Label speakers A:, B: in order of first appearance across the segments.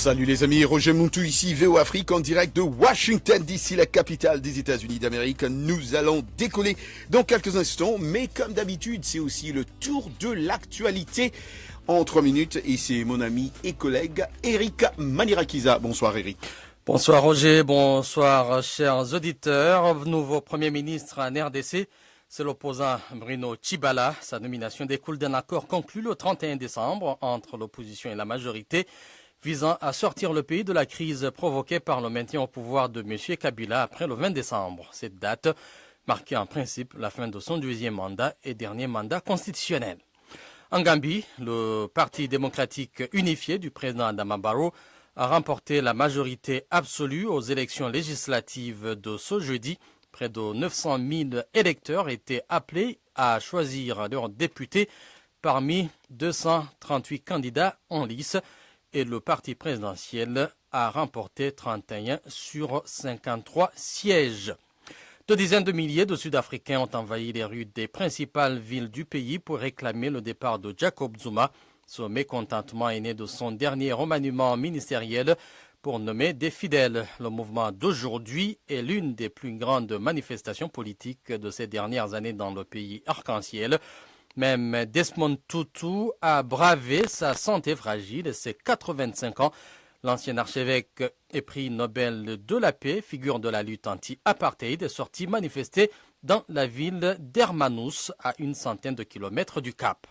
A: Salut les amis, Roger Muntu ici, VO Afrique en direct de Washington DC, la capitale des États-Unis d'Amérique. Nous allons décoller dans quelques instants, mais comme d'habitude, c'est aussi le tour de l'actualité en 3 minutes et c'est mon ami et collègue Eric Manirakiza. Bonsoir Eric.
B: Bonsoir Roger, bonsoir chers auditeurs. Nouveau Premier ministre en RDC, c'est l'opposant Bruno Tshibala. Sa nomination découle d'un accord conclu le 31 décembre entre l'opposition et la majorité, visant à sortir le pays de la crise provoquée par le maintien au pouvoir de M. Kabila après le 20 décembre. Cette date marquait en principe la fin de son deuxième mandat et dernier mandat constitutionnel. En Gambie, le Parti démocratique unifié du président Adama Barrow a remporté la majorité absolue aux élections législatives de ce jeudi. Près de 900 000 électeurs étaient appelés à choisir leurs députés parmi 238 candidats en lice et le parti présidentiel a remporté 31 sur 53 sièges. 2 dizaines de milliers de Sud-Africains ont envahi les rues des principales villes du pays pour réclamer le départ de Jacob Zuma. Ce mécontentement est né de son dernier remaniement ministériel pour nommer des fidèles. Le mouvement d'aujourd'hui est l'une des plus grandes manifestations politiques de ces dernières années dans le pays arc-en-ciel. Même Desmond Tutu a bravé sa santé fragile et ses 85 ans. L'ancien archevêque et prix Nobel de la paix, figure de la lutte anti-apartheid, est sorti manifester dans la ville d'Hermanus, à une centaine de kilomètres du Cap.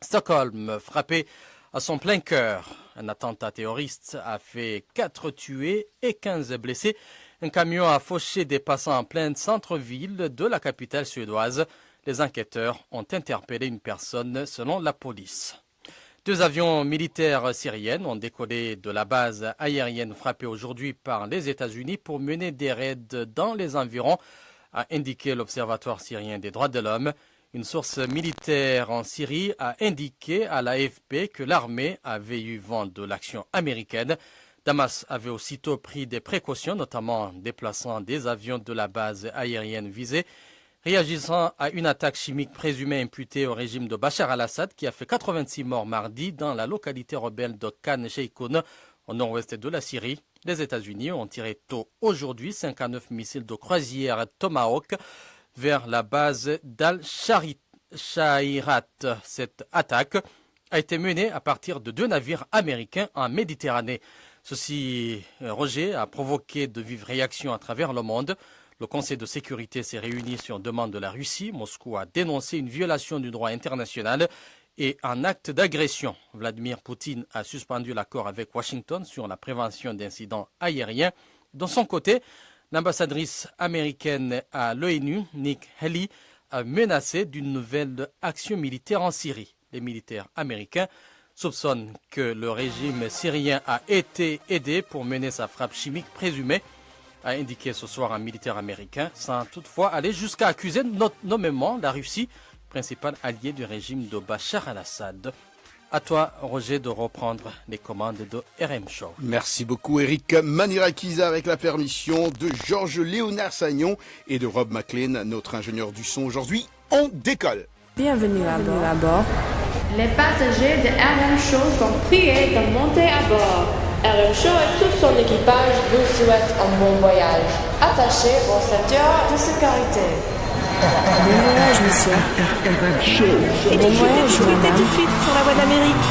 B: Stockholm, frappé à son plein cœur. Un attentat terroriste a fait 4 tués et 15 blessés. Un camion a fauché des passants en plein centre-ville de la capitale suédoise. Les enquêteurs ont interpellé une personne selon la police. 2 avions militaires syriens ont décollé de la base aérienne frappée aujourd'hui par les États-Unis pour mener des raids dans les environs, a indiqué l'Observatoire syrien des droits de l'homme. Une source militaire en Syrie a indiqué à l'AFP que l'armée avait eu vent de l'action américaine. Damas avait aussitôt pris des précautions, notamment en déplaçant des avions de la base aérienne visée, réagissant à une attaque chimique présumée imputée au régime de Bachar al-Assad qui a fait 86 morts mardi dans la localité rebelle de Khan Sheikhoun, au nord-ouest de la Syrie. Les États-Unis ont tiré tôt aujourd'hui 59 missiles de croisière Tomahawk vers la base d'Al-Shairat. Cette attaque a été menée à partir de 2 navires américains en Méditerranée. Ceci, Roger, a provoqué de vives réactions à travers le monde. Le Conseil de sécurité s'est réuni sur demande de la Russie. Moscou a dénoncé une violation du droit international et un acte d'agression. Vladimir Poutine a suspendu l'accord avec Washington sur la prévention d'incidents aériens. De son côté, l'ambassadrice américaine à l'ONU, Nikki Haley, a menacé d'une nouvelle action militaire en Syrie. Les militaires américains soupçonnent que le régime syrien a été aidé pour mener sa frappe chimique présumée, a indiqué ce soir un militaire américain, sans toutefois aller jusqu'à accuser nommément la Russie, principal allié du régime de Bachar al-Assad. À toi, Roger, de reprendre les commandes de RM Show.
A: Merci beaucoup Eric Manirakiza, avec la permission de Georges Léonard Sagnon et de Rob McLean, notre ingénieur du son. Aujourd'hui, on décolle.
C: Bienvenue à bord.
D: Les passagers de RM Show sont priés de monter à bord. RM Show et tout son équipage vous souhaitent un bon voyage. Attachez vos ceintures de sécurité.
C: Bon voyage, monsieur.
E: RM Show.
C: Bon voyage, madame.
D: Tout de suite sur la voie d'Amérique.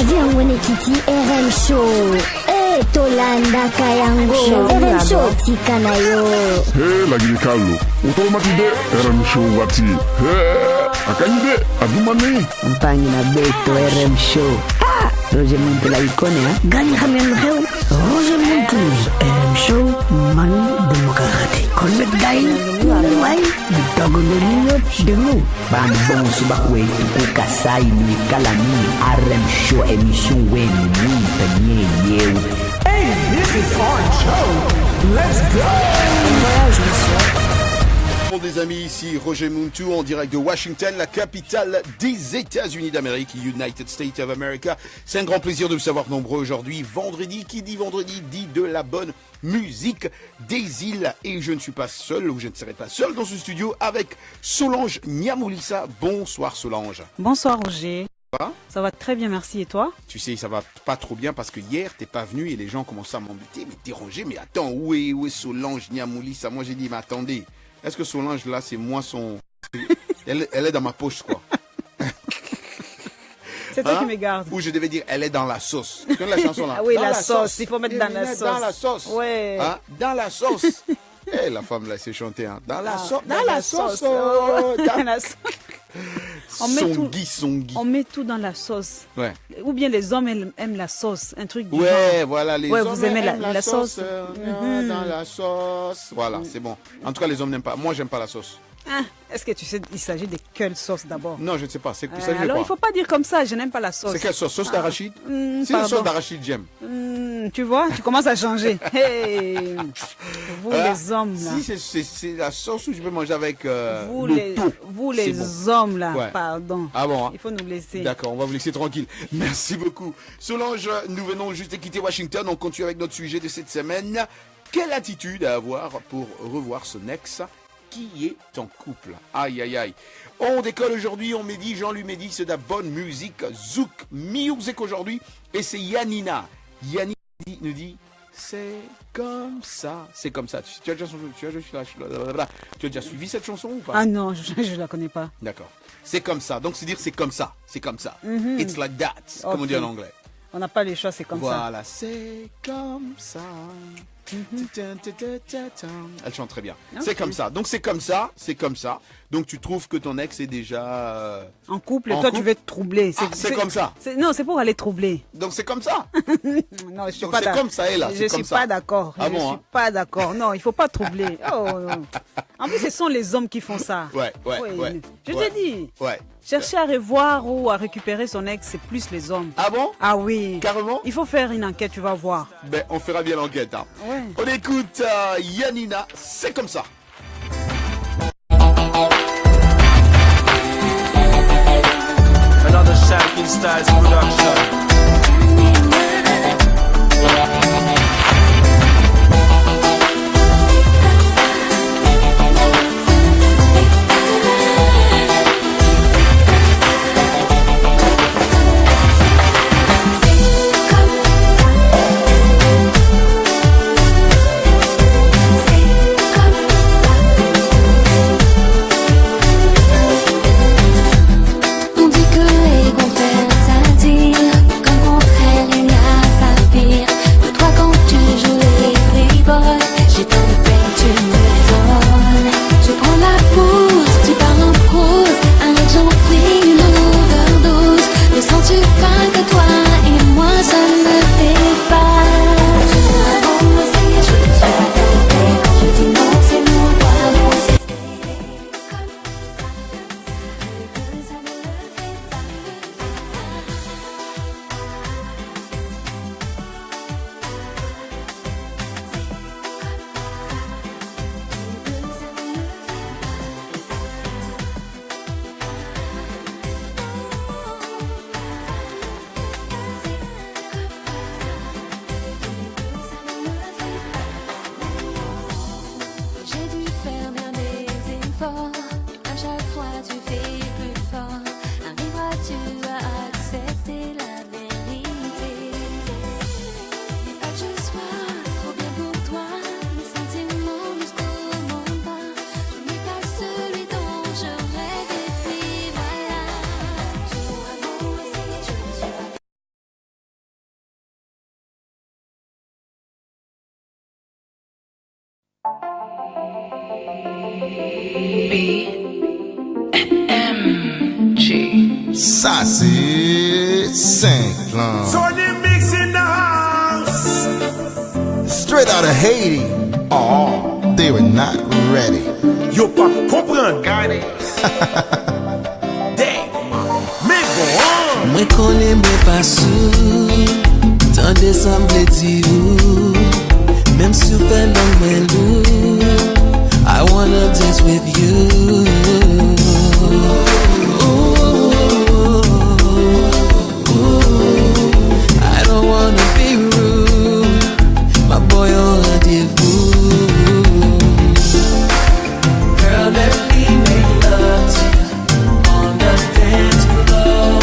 F: Avion Wenekiti RM Show. Tolanda Kayango. RM Show Tikanayo.
E: Lagi Carlo. Utomatide RM Show wati. Akanyide adumane.
G: Mpangi na beto RM Show. Roger Muntu la icône, hein?
F: Gani Hamel Reu. Roger Muntu.
G: RM Show man demokrati.
F: Kolbet Gail.
G: Wai dogo lolo demu. Bambon subakwe tuku kasai ni kalami RM Show émission wen ni tanye.
H: Hey, this is Orange Show. Let's go.
C: Bon voyage, monsieur.
A: Des amis, ici Roger Muntu en direct de Washington, la capitale des États-Unis d'Amérique, United States of America. C'est un grand plaisir de vous savoir nombreux aujourd'hui. Vendredi, qui dit vendredi, dit de la bonne musique des îles. Et je ne suis pas seul, ou je ne serai pas seul dans ce studio avec Solange Niamoulissa. Bonsoir Solange.
I: Bonsoir Roger.
A: va?
I: Ça va très bien, merci. Et toi?
A: Tu sais, ça va pas trop bien parce que hier, t'es pas venu et les gens commençaient à m'embêter, mais dérangé. Mais attends, où est Solange Niamouli? Ça, moi, j'ai dit, mais attendez, est-ce que Solange, là, c'est moi son... elle est dans ma poche, quoi.
I: C'est toi qui me gardes.
A: Ou je devais dire, elle est dans la sauce. Tu connais la chanson là?
I: Ah oui,
A: dans
I: la sauce. Il faut mettre dans la sauce.
A: Dans la sauce.
I: Ouais.
A: Hein? Dans la sauce. Eh, la femme là, c'est chanté. Hein? Dans la sauce.
I: Dans la sauce. Dans la sauce. On met tout dans la sauce.
A: Ouais.
I: Ou bien les hommes aiment la sauce. Un truc du
A: ouais,
I: genre.
A: Voilà. Les hommes
I: vous aimez la sauce.
A: Dans la sauce. Voilà, c'est bon. En tout cas, les hommes n'aiment pas. Moi, j'aime pas la sauce.
I: Ah, est-ce que tu sais, il s'agit de quelle sauce d'abord?
A: Non, je ne sais pas.
I: Alors, il ne faut pas dire comme ça, je n'aime pas la sauce.
A: C'est quelle sauce? Sauce d'arachide? C'est la sauce d'arachide, j'aime.
I: Tu vois, tu commences à changer. Hey, vous les hommes là.
A: Si c'est la sauce où je peux manger avec
I: vous les
A: bon.
I: Hommes là,
A: ouais.
I: Pardon.
A: Ah bon, hein?
I: Il faut nous laisser.
A: D'accord, on va vous laisser tranquille. Merci beaucoup. Solange, nous venons juste de quitter Washington. On continue avec notre sujet de cette semaine. Quelle attitude à avoir pour revoir son ex qui est en couple? Aïe, aïe, aïe. On décolle aujourd'hui, on Mehdi, Jean-Louis Mehdi, c'est de la bonne musique. Zouk Music aujourd'hui. Et c'est Yanina. Yanina nous dit, c'est comme ça. C'est comme ça. Tu as déjà suivi cette chanson ou pas?
I: Ah non, je ne la connais pas.
A: D'accord. C'est comme ça. Donc, c'est dire c'est comme ça. C'est comme ça. It's like that, comme on dit en anglais.
I: On n'a pas les choix, c'est comme ça.
A: Voilà, c'est comme ça. Elle chante très bien. Okay. C'est comme ça. Donc c'est comme ça, c'est comme ça. Donc tu trouves que ton ex est déjà
I: en couple et toi tu veux te troubler.
A: C'est comme ça.
I: Non, c'est pour aller troubler.
A: Donc c'est comme ça.
I: Non, je suis pas d'accord.
A: C'est comme ça et là.
I: Je suis pas d'accord.
A: Ah bon,
I: je suis pas d'accord. Non, il faut pas troubler. Oh. En plus, ce sont les hommes qui font ça.
A: Ouais.
I: Je te dis.
A: Ouais.
I: Chercher à revoir ou à récupérer son ex, c'est plus les hommes.
A: Ah bon?
I: Ah oui.
A: Carrément?
I: Il faut faire une enquête, tu vas voir.
A: Ben, on fera bien l'enquête. Hein.
I: Ouais.
A: On écoute Yanina, c'est comme ça.
J: Another Shanking Styles production.
K: Ça c'est simple.
H: Tony Mix in the house.
K: Straight out of Haiti. Oh, they were not ready.
H: Yo pas comprendre. Damn. Mais bon.
L: Moi connais moi pas sous. Tant décembre dit ou. Même si vous faites long I wanna dance with you. I don't wanna be rude, my boy on rendezvous. Girl, let me make love to you on the dance floor.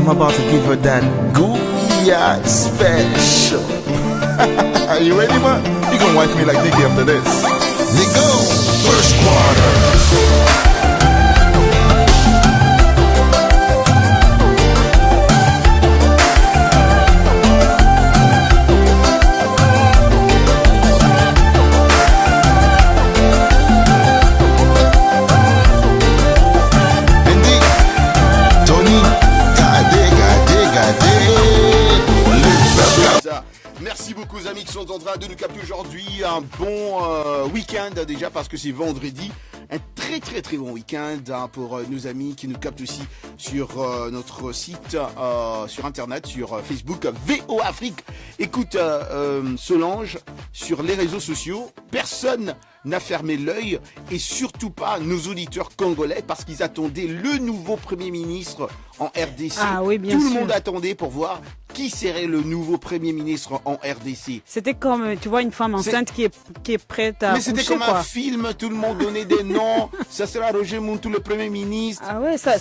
K: I'm about to give her that Gouya special. Are you ready, man? You gonna wife me like Nicky after this. Nico, first quarter.
A: Merci beaucoup aux amis qui sont en train de nous capter aujourd'hui. Un bon week-end déjà parce que c'est vendredi. Un très bon week-end pour nos amis qui nous captent aussi sur notre site, sur internet, sur Facebook, VO Afrique. Écoute, Solange, sur les réseaux sociaux, personne n'a fermé l'œil et surtout pas nos auditeurs congolais parce qu'ils attendaient le nouveau Premier ministre en RDC.
I: Ah oui, bien
A: Tout
I: sûr.
A: le monde attendait pour voir qui serait le nouveau Premier ministre en RDC.
I: C'était comme, tu vois, une femme enceinte qui est prête à
A: Mais c'était
I: accoucher,
A: comme
I: quoi.
A: un film, tout le monde donnait des noms. Ça sera Roger Muntu, le Premier ministre.
I: Ah ouais, ça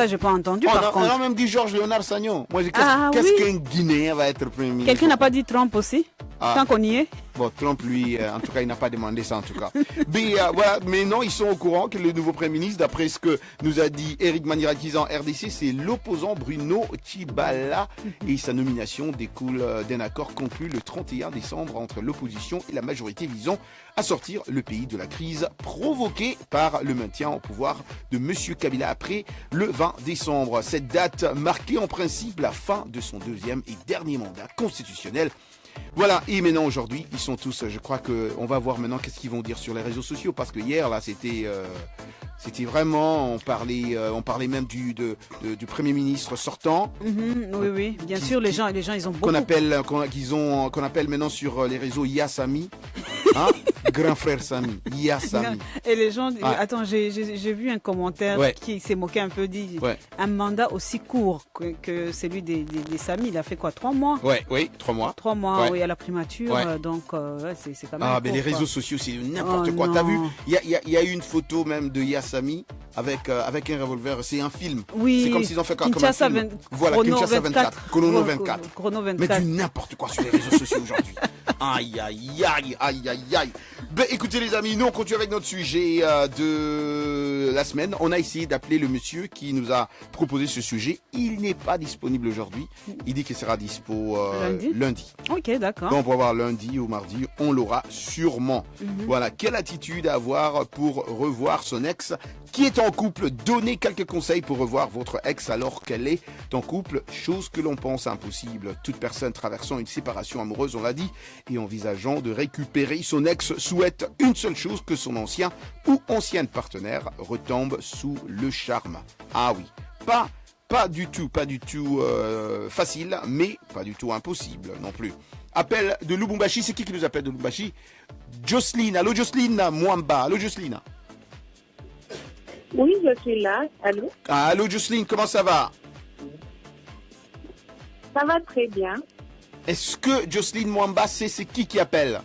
I: j'ai pas entendu par contre.
A: On a même dit Georges Léonard Sagnon. Moi, qu'est-ce qu'un Guinéen va être Premier ministre?
I: Quelqu'un n'a pas dit Trump aussi? Tant qu'on y est.
A: Bon, Trump, lui, en tout cas, il n'a pas demandé ça, en tout cas. Mais, voilà, mais non, ils sont au courant que le nouveau Premier ministre, d'après ce que nous a dit Eric Manirakis en RDC, c'est l'opposant Bruno Tshibala. Et sa nomination découle d'un accord conclu le 31 décembre entre l'opposition et la majorité visant à sortir le pays de la crise provoquée par le maintien au pouvoir de M. Kabila après le 20 décembre. Cette date marquait en principe la fin de son deuxième et dernier mandat constitutionnel. Voilà, et maintenant aujourd'hui, ils sont tous, je crois qu'on va voir maintenant qu'est-ce qu'ils vont dire sur les réseaux sociaux, parce que hier, là, c'était vraiment, on parlait même du Premier ministre sortant.
I: Oui, bien sûr, les gens, ils ont beaucoup...
A: Qu'on appelle maintenant sur les réseaux Yassami, hein? Grand frère Sami, Yassami.
I: Et les gens, attends, j'ai vu un commentaire qui s'est moqué un peu, dit un mandat aussi court que celui des Sami, il a fait quoi, 3 mois?
A: Oui, 3 mois.
I: 3 mois, oui, à la primature, donc c'est quand même court,
A: mais les réseaux sociaux, c'est n'importe quoi. T'as vu, il y a eu une photo même de Yassami avec un revolver, c'est un film.
I: Oui,
A: c'est comme s'ils ont fait comme un
I: Kinshasa
A: film. Voilà, Kinshasa 24, Chrono 24. Mais du n'importe quoi sur les réseaux sociaux aujourd'hui. Aïe. Ben, écoutez les amis, nous on continue avec notre sujet de la semaine. On a essayé d'appeler le monsieur qui nous a proposé ce sujet. Il n'est pas disponible aujourd'hui. Il dit qu'il sera dispo lundi.
I: Ok, d'accord.
A: Donc on va voir lundi ou mardi, on l'aura sûrement. Voilà, quelle attitude à avoir pour revoir son ex qui est en couple? Donnez quelques conseils pour revoir votre ex alors qu'elle est en couple, chose que l'on pense impossible. Toute personne traversant une séparation amoureuse, on l'a dit, et envisageant de récupérer son ex souhaite une seule chose, que son ancien ou ancienne partenaire retombe sous le charme. Ah oui, pas du tout facile, mais pas du tout impossible non plus. Appel de Lubumbashi, c'est qui nous appelle de Lubumbashi? Jocelyne, allô Jocelyne Mwamba, allô Jocelyne.
M: Oui, je suis là, allô.
A: Allô Jocelyne, comment ça va?
M: Ça va très bien.
A: Est-ce que Jocelyne Mwamba sait c'est qui appelle?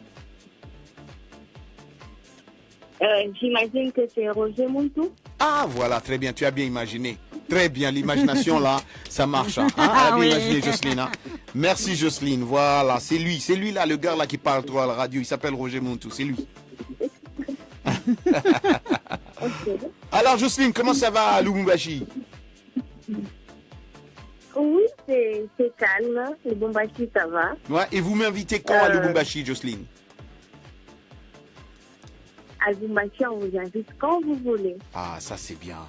M: J'imagine que c'est Roger Muntu.
A: Ah voilà, très bien, tu as bien imaginé. Très bien, l'imagination là, ça marche. Hein? Elle a bien imaginé Jocelyne. Hein? Merci Jocelyne, voilà, c'est lui là, le gars là qui parle trop à la radio, il s'appelle Roger Muntu, c'est lui. Alors Jocelyne, comment ça va à Lubumbashi?
M: Oui, c'est calme. Lubumbashi, ça va.
A: Ouais, et vous m'invitez quand à Lubumbashi, Jocelyne?
M: À Lubumbashi, on vous invite quand vous voulez.
A: Ah, ça c'est bien.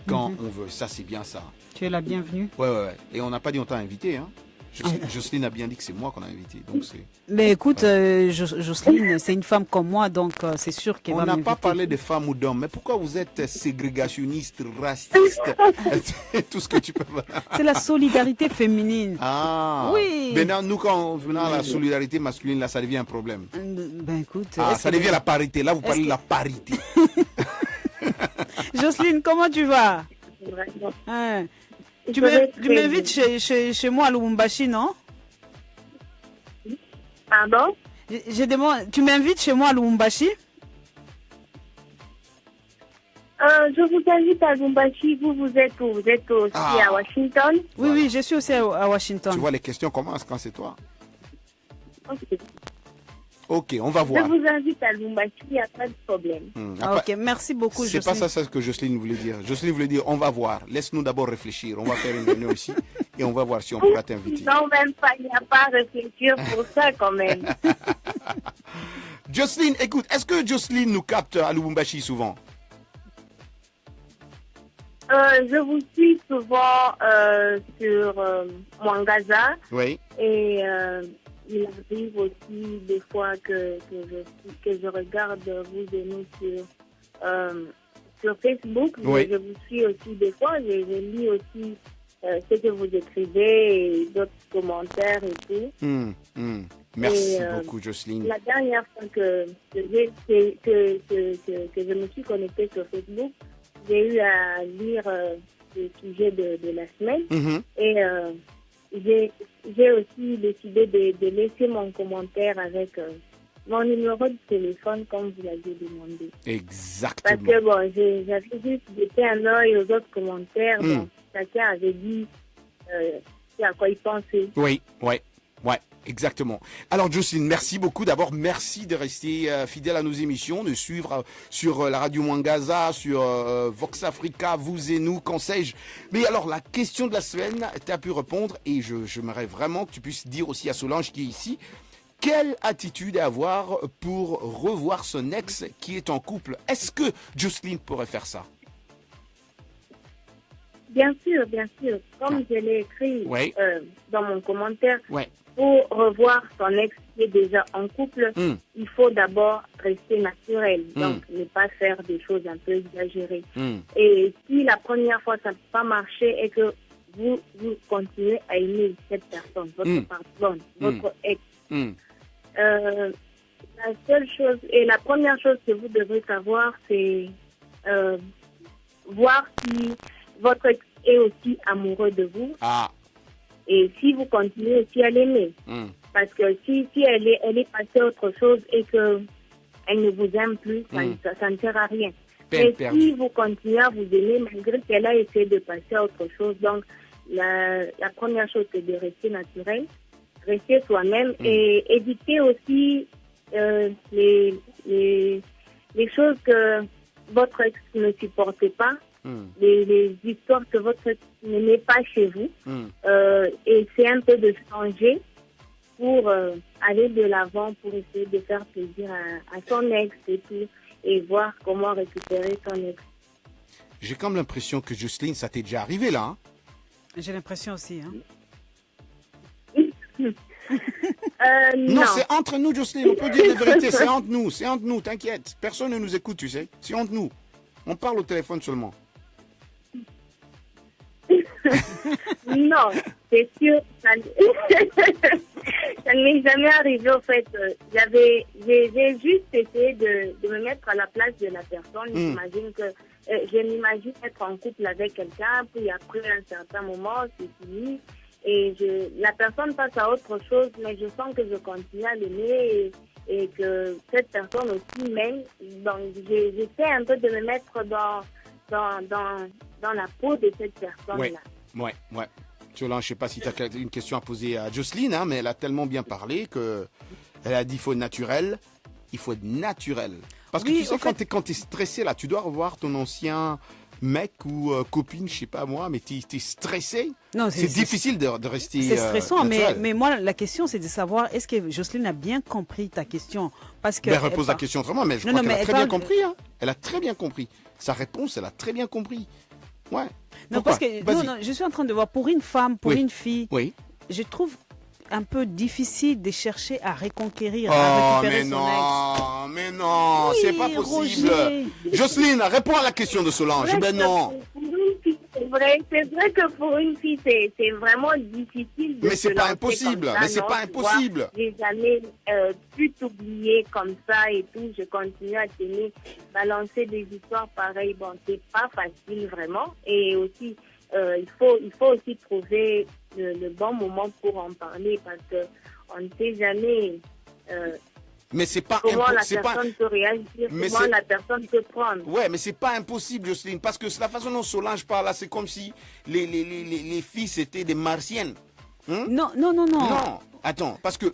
A: Quand on veut, ça c'est bien ça.
I: Tu es la bienvenue.
A: Ouais. Et on n'a pas dit on t'a invité, hein. Jocelyne a bien dit que c'est moi qu'on a invité. Donc
I: mais écoute, Jocelyne, c'est une femme comme moi, donc c'est sûr qu'elle va m'inviter.
A: On n'a pas parlé de femmes ou d'hommes, mais pourquoi vous êtes ségrégationniste, raciste, tout ce que tu peux voir.
I: C'est la solidarité féminine.
A: Ah
I: oui.
A: Maintenant, nous, quand venons à la solidarité masculine, là, ça devient un problème.
I: Ben écoute.
A: Ça devient la parité. Là, vous parlez de la parité.
I: Jocelyne, comment tu vas? Hein? Tu m'invites chez moi à Lubumbashi, non?
M: Pardon?
I: Je demande, tu m'invites chez moi à Lubumbashi?
M: Je vous invite à Lubumbashi. Vous êtes où? Vous êtes aussi à Washington?
I: Oui, oui, je suis aussi à Washington.
A: Tu vois, les questions commencent quand c'est toi.
M: Ok.
A: Ok, on va voir.
M: Je vous invite à Lubumbashi, il n'y a pas de problème.
I: Ok, merci beaucoup, Jocelyne.
A: C'est pas ça que Jocelyne voulait dire. Jocelyne voulait dire, on va voir. Laisse-nous d'abord réfléchir. On va faire une réunion ici et on va voir si on pourra t'inviter.
M: Non, même pas. Il n'y a pas à réfléchir pour ça quand même.
A: Jocelyne, écoute, est-ce que Jocelyne nous capte à Lubumbashi souvent?
M: Je vous suis souvent sur Mwangaza.
A: Oui.
M: Et il arrive aussi des fois que je regarde vous et nous sur Facebook.
A: Oui.
M: Je vous suis aussi des fois. Je lis aussi ce que vous écrivez et d'autres commentaires et tout.
A: Merci beaucoup, Jocelyne.
M: La dernière fois que je me suis connectée sur Facebook, j'ai eu à lire le sujet de la semaine et j'ai aussi décidé de laisser mon commentaire avec mon numéro de téléphone comme vous l'avez demandé.
A: Exactement.
M: Parce que bon, j'avais juste jeté un œil aux autres commentaires. Bon, chacun avait dit à quoi il pensait.
A: Oui, exactement. Alors Jocelyne, merci beaucoup. D'abord, merci de rester fidèle à nos émissions, de suivre sur la radio Mwangaza, sur Vox Africa, vous et nous, qu'en sais-je. Mais alors, la question de la semaine, tu as pu répondre et j'aimerais vraiment que tu puisses dire aussi à Solange qui est ici, quelle attitude avoir pour revoir son ex qui est en couple? Est-ce que Jocelyne pourrait faire ça?
M: Bien sûr. Comme je l'ai écrit dans mon commentaire, pour revoir son ex qui est déjà en couple, il faut d'abord rester naturel. Donc, ne pas faire des choses un peu exagérées. Et si la première fois, ça n'a pas marché et que vous continuez à aimer cette personne, votre partenaire, votre ex, la seule chose et la première chose que vous devrez savoir, c'est voir si votre ex est aussi amoureux de vous. Et si vous continuez aussi à l'aimer. Parce que si elle est passée à autre chose et qu'elle ne vous aime plus, ça ne sert à rien. Mais si vous continuez à vous aimer, malgré qu'elle a essayé de passer à autre chose, donc la première chose, c'est de rester naturel, rester soi-même et éviter aussi les choses que votre ex ne supportait pas. Les histoires que votre ex n'aimait pas chez vous, et c'est un peu de changer pour aller de l'avant, pour essayer de faire plaisir à son ex et tout, et voir comment récupérer son ex.
A: J'ai comme l'impression que Jocelyne, ça t'est déjà arrivé là. Hein?
I: J'ai l'impression aussi.
A: Non, c'est entre nous, Jocelyne, on peut dire la vérité, c'est entre nous, t'inquiète. Personne ne nous écoute, tu sais, c'est entre nous. On parle au téléphone seulement.
M: Non, c'est sûr, ça ne m'est jamais arrivé au fait. J'ai juste essayé de me mettre à la place de la personne. Je m'imagine être en couple avec quelqu'un, puis après un certain moment, c'est fini. Et la personne passe à autre chose, mais je sens que je continue à l'aimer et que cette personne aussi m'aime. Donc j'essaie un peu de me mettre dans la peau de cette personne-là.
A: Ouais. Solange, je ne sais pas si tu as une question à poser à Jocelyne, mais elle a tellement bien parlé qu'elle a dit qu'il faut être naturel. Il faut être naturel. Parce que tu sais, quand tu es stressé, là, tu dois revoir ton ancien mec ou copine, je sais pas moi, mais tu es stressé. Non, c'est difficile de rester.
I: C'est stressant, mais moi, la question, c'est de savoir est-ce que Jocelyne a bien compris ta question? Parce que.
A: Elle repose la question autrement, mais je crois qu'elle a très bien compris. Elle a très bien compris. Sa réponse, elle a très bien compris. Ouais.
I: Non, parce que je suis en train de voir, pour une femme, pour une fille, je trouve un peu difficile de chercher à reconquérir, à récupérer son ex.
A: Mais non, c'est pas possible. Roger. Jocelyne, réponds à la question de Solange. Non.
M: C'est vrai que pour une fille, c'est vraiment difficile de.
A: Mais c'est pas impossible. Pas impossible.
M: J'ai jamais pu t'oublier comme ça et tout. Je continue à t'aimer, balancer des histoires pareilles. Bon, c'est pas facile vraiment. Et aussi, il faut aussi trouver le bon moment pour en parler parce que on ne sait jamais.
A: Mais c'est pas
M: comment la personne peut réagir, comment la personne peut prendre.
A: Ouais, mais c'est pas impossible, Jocelyne, parce que la façon dont Solange parle là, c'est comme si les filles c'était des martiennes.
I: Non.
A: Non, attends, parce que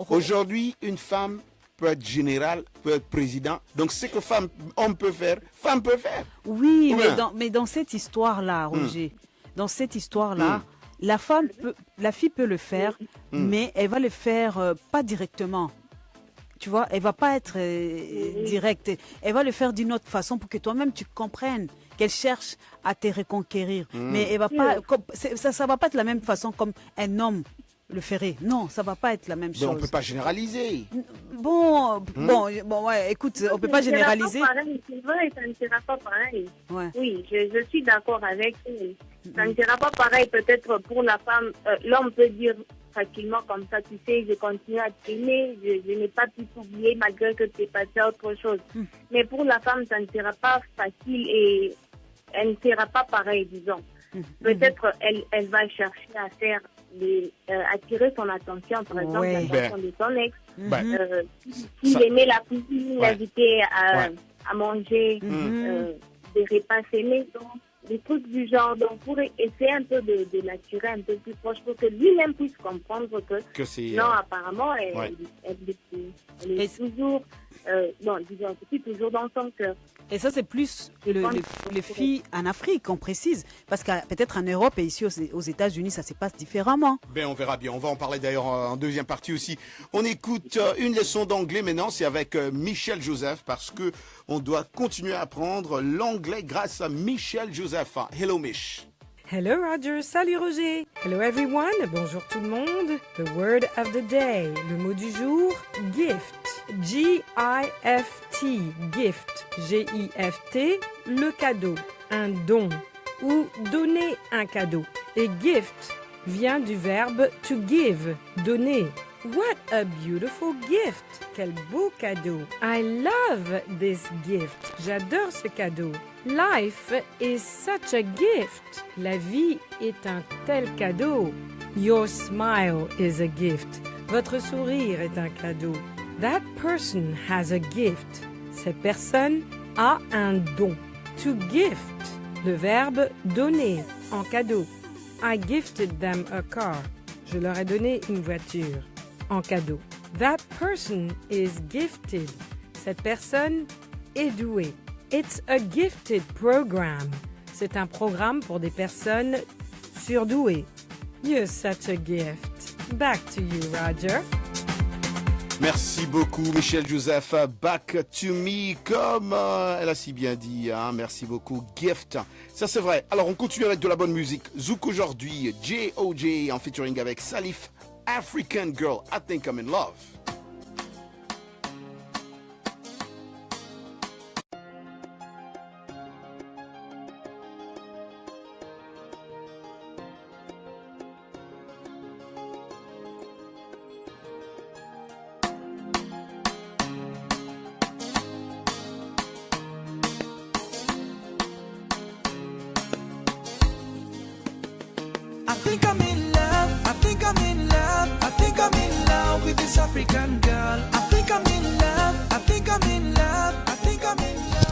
A: aujourd'hui, une femme peut être général, peut être président. Donc, ce que homme peut faire, femme peut faire.
I: Oui, mais dans cette histoire-là, Roger, dans cette histoire-là, la fille peut le faire, mais elle va le faire pas directement. Tu vois, elle va pas être directe. Elle va le faire d'une autre façon pour que toi-même tu comprennes qu'elle cherche à te reconquérir. Mais elle va pas, ça va pas être la même façon comme un homme le ferait. Non, ça va pas être la même chose.
A: Mais on peut pas généraliser.
I: Bon, ouais, écoute, on peut pas généraliser.
M: C'est vrai, ça ne sera pas pareil. Ouais. Oui, je suis d'accord avec vous. Ça ne sera pas pareil peut-être pour la femme. L'homme peut dire facilement comme ça, tu sais, je continue à t'aimer, je n'ai pas pu t'oublier malgré que tu es passé à autre chose. Mais pour la femme, ça ne sera pas facile et elle ne sera pas pareille, disons. Peut-être elle va chercher à faire attirer son attention, par exemple, l'attention de son ex. S'il aimait la cuisine, l'inviter à manger des repas aimés, donc des trucs du genre. Donc pour essayer un peu de l'attirer un peu plus proche pour que lui-même puisse comprendre que c'est, non, apparemment, elle est toujours, disons, toujours dans son cœur.
I: Et ça, c'est plus les filles en Afrique, on précise. Parce que peut-être en Europe et ici aux États-Unis, ça se passe différemment.
A: Ben, on verra bien. On va en parler d'ailleurs en deuxième partie aussi. On écoute une leçon d'anglais maintenant. C'est avec Michel Joseph parce que on doit continuer à apprendre l'anglais grâce à Michel Joseph. Hello, Mich.
N: Hello Roger, salut Roger. Hello everyone, bonjour tout le monde. The word of the day, le mot du jour, gift. G-I-F-T, gift. G-I-F-T, le cadeau, un don ou donner un cadeau. Et gift vient du verbe to give, donner. What a beautiful gift! Quel beau cadeau! I love this gift. J'adore ce cadeau. Life is such a gift. La vie est un tel cadeau. Your smile is a gift. Votre sourire est un cadeau. That person has a gift. Cette personne a un don. To gift, le verbe donner en cadeau. I gifted them a car. Je leur ai donné une voiture en cadeau. That person is gifted. Cette personne est douée. It's a gifted program. C'est un programme pour des personnes surdouées. You're such a gift. Back to you, Roger.
A: Merci beaucoup, Michel Joseph. Back to me, comme elle a si bien dit. Merci beaucoup, gift. Ça, c'est vrai. Alors, on continue avec de la bonne musique. Zouk aujourd'hui, J.O.J. en featuring avec Salif. African Girl, I Think I'm in Love.
L: I think I'm in love, I think I'm in love, I think I'm in love with this African girl. I think I'm in love, I think I'm in love, I think I'm in love.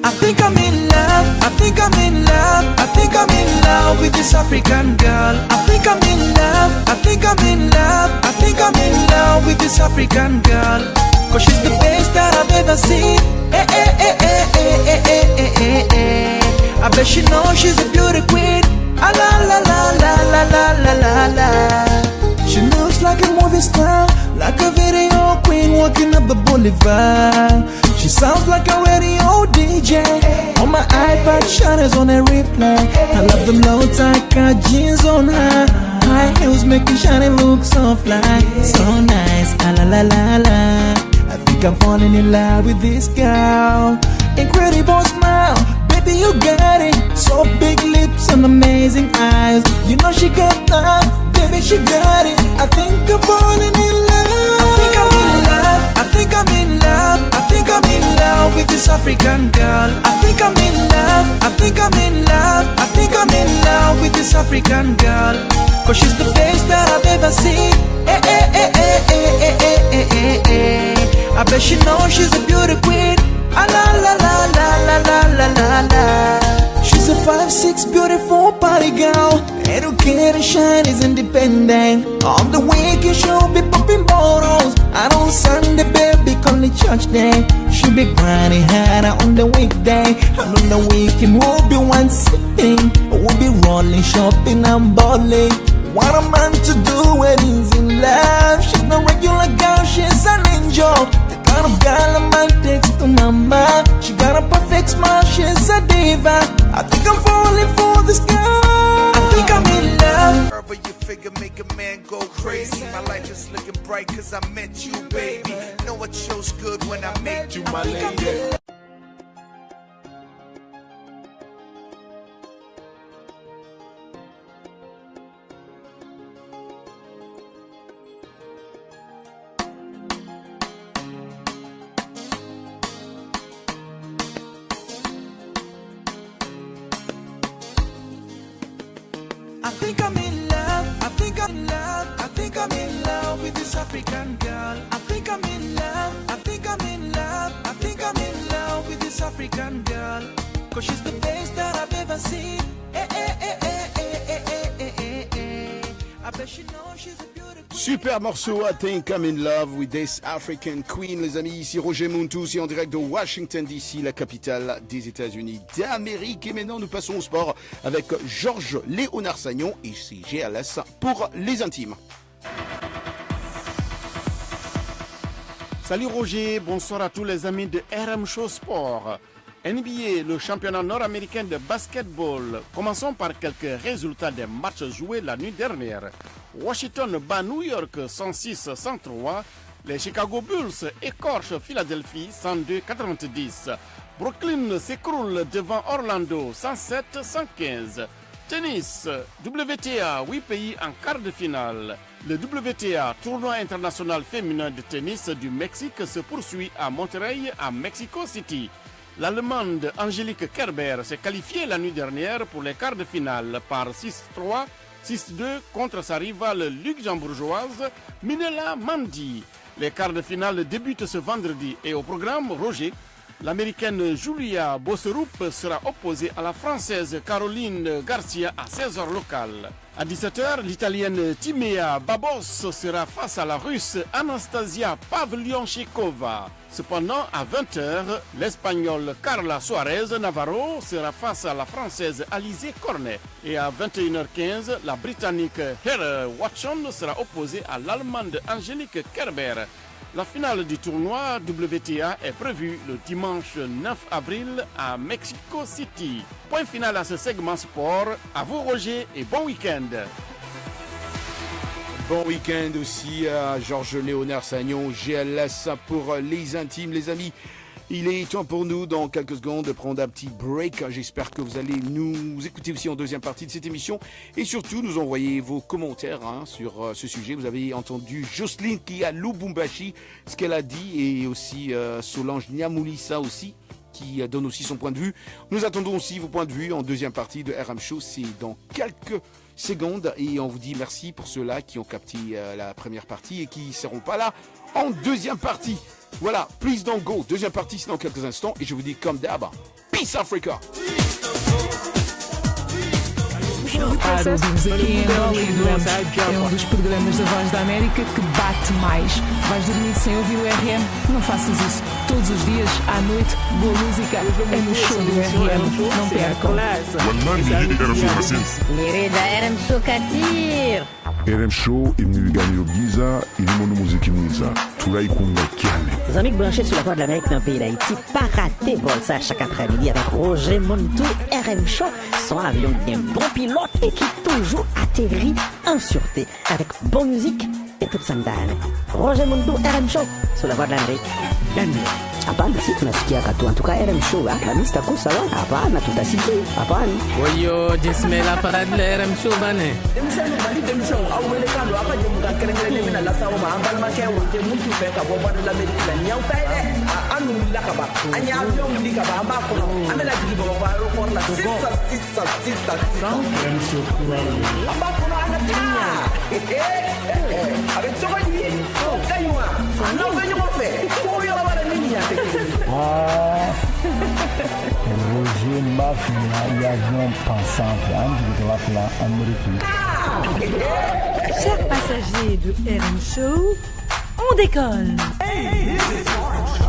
L: I think I'm in love, I think I'm in love, I think I'm in love with this African girl. I think I'm in love, I think I'm in love, I think I'm in love with this African girl. Cause she's the best that I've ever seen. Eh, eh, eh, eh, eh, eh, eh, eh, eh, eh. I bet she knows she's a beauty queen. Ah, la la la la la la la la la. She looks like a movie star, like a video queen walking up the boulevard. She sounds like a radio DJ. On my iPad, shutters on a replay. I love them low tight cut jeans on her. High heels making shiny look so fly. So nice, ah la la la la. I think I'm falling in love with this girl. Incredible smile, baby baby, you got it. So big lips and amazing eyes. You know she got that, baby, she got it. I think I'm falling in love. I think I'm in love. I think I'm in love. I think I'm in love with this African girl. I think I'm in love. I think I'm in love. I think I'm in love with this African girl. Cause she's the best that I've ever seen. Eh, eh, eh, eh, eh, eh, eh, eh, eh. I bet she knows she's a beauty queen. Ah, la la la la la la la la la. She's a 5'6" beautiful party girl. Educated, shine, is independent. On the weekend she'll be popping bottles. And on Sunday, baby, call it church day. She'll be grinding harder on the weekday. And on the weekend we'll be one sitting. We'll be rolling, shopping and balling. What a man to do when he's in love. She's no regular girl, she's an angel. The kind of girl a man takes to mama. She got a perfect smile, she's a diva. I think I'm falling for this girl. I think I'm in love.
O: Wherever your figure make a man go crazy. My life is looking bright cause I met you, baby. Know it feels good when I make you my lady.
L: I think I'm in love, I think I'm in love, I think I'm in love with this African girl. I think I'm in love, I think I'm in love, I think I'm in love with this African girl. Cause she's the best that I've ever seen. Eh, eh, eh, eh, eh, eh, eh, eh, eh, eh. I bet she knows she's a beautiful.
A: Super morceau, I Think I'm in Love with this African Queen, les amis. Ici Roger Muntu, ici en direct de Washington DC, la capitale des États-Unis d'Amérique. Et maintenant, nous passons au sport avec Georges Léonard Sagnon et c'est GLS pour les intimes.
P: Salut Roger, bonsoir à tous les amis de RM Show Sport. NBA, le championnat nord-américain de basketball. Commençons par quelques résultats des matchs joués la nuit dernière. Washington bat New York 106-103. Les Chicago Bulls écorchent Philadelphie 102-90. Brooklyn s'écroule devant Orlando 107-115. Tennis, WTA, 8 pays en quart de finale. Le WTA, tournoi international féminin de tennis du Mexique, se poursuit à Monterrey, à Mexico City. L'Allemande Angélique Kerber s'est qualifiée la nuit dernière pour les quarts de finale par 6-3, 6-2 contre sa rivale luxembourgeoise Minella Mandi. Les quarts de finale débutent ce vendredi et au programme, Roger, l'américaine Julia Bosseroup sera opposée à la française Caroline Garcia à 16h locale. À 17h, l'italienne Timea Babos sera face à la russe Anastasia Pavlyonchikova. Cependant, à 20h, l'espagnole Carla Suarez Navarro sera face à la française Alizé Cornet. Et à 21h15, la britannique Heather Watson sera opposée à l'allemande Angélique Kerber. La finale du tournoi WTA est prévue le dimanche 9 avril à Mexico City. Point final à ce segment sport. À vous Roger et bon week-end.
A: Bon week-end aussi à Georges Léonard Sagnon, GLS pour les intimes, les amis. Il est temps pour nous, dans quelques secondes, de prendre un petit break. J'espère que vous allez nous écouter aussi en deuxième partie de cette émission. Et surtout, nous envoyer vos commentaires sur ce sujet. Vous avez entendu Jocelyne qui a Lubumbashi, ce qu'elle a dit, et aussi Solange Niamoulissa aussi, qui donne aussi son point de vue. Nous attendons aussi vos points de vue en deuxième partie de RM Show. C'est dans quelques secondes. Et on vous dit merci pour ceux-là qui ont capté la première partie et qui ne seront pas là en deuxième partie. Voilà, Please Don't Go. Deuxième partie, c'est dans quelques instants. Et je vous dis comme d'hab, Peace Africa.
Q: Ouvimos aqui é um dos programas da Voz da América que bate mais. Vais dormir sem ouvir o RM? Não faças isso. Todos os dias, à noite, boa música é no show do RM. Não percam.
F: Lirida RM Show Katir.
E: RM Show imnigani Giza ilimono muziki mwiza tulaikunda kiane.
R: Les amis branchés sur la Voix de l'Amérique dans le pays d'Haïti, pas rater Volsa chaque après-midi avec Roger Muntu. RM Show, son avion bien bon pilote et qui toujours atterrit en sûreté avec bonne musique et toute sa Roger Muntu, RM Show sur la Voix de l'Amérique.
G: Hapana, si tunasikia katu. Antuka RM Show, Alhamisi takuwa sawa. Hapana, tutasikia. Hapana.
S: Oyo, jismela parade la RM Show bane.
T: Emission bali emission awele kando apa jemuka kerengere mina la sawo ma ambal ma kewo te muntu fe ka boba de l'Amérique la nyaw tayde anu la ka ba anya avion li ka ba amba ko amela digi bo ba ro por la sissa RM Show amba ko ana tia avec toi lui kaywa ana venyo mo fe ko yo la ba ni ya
U: Roger Mafia, l'avion pensante, Amérique.
N: Chers passagers de RM Show, on décolle.
H: Hey, this is RM Show.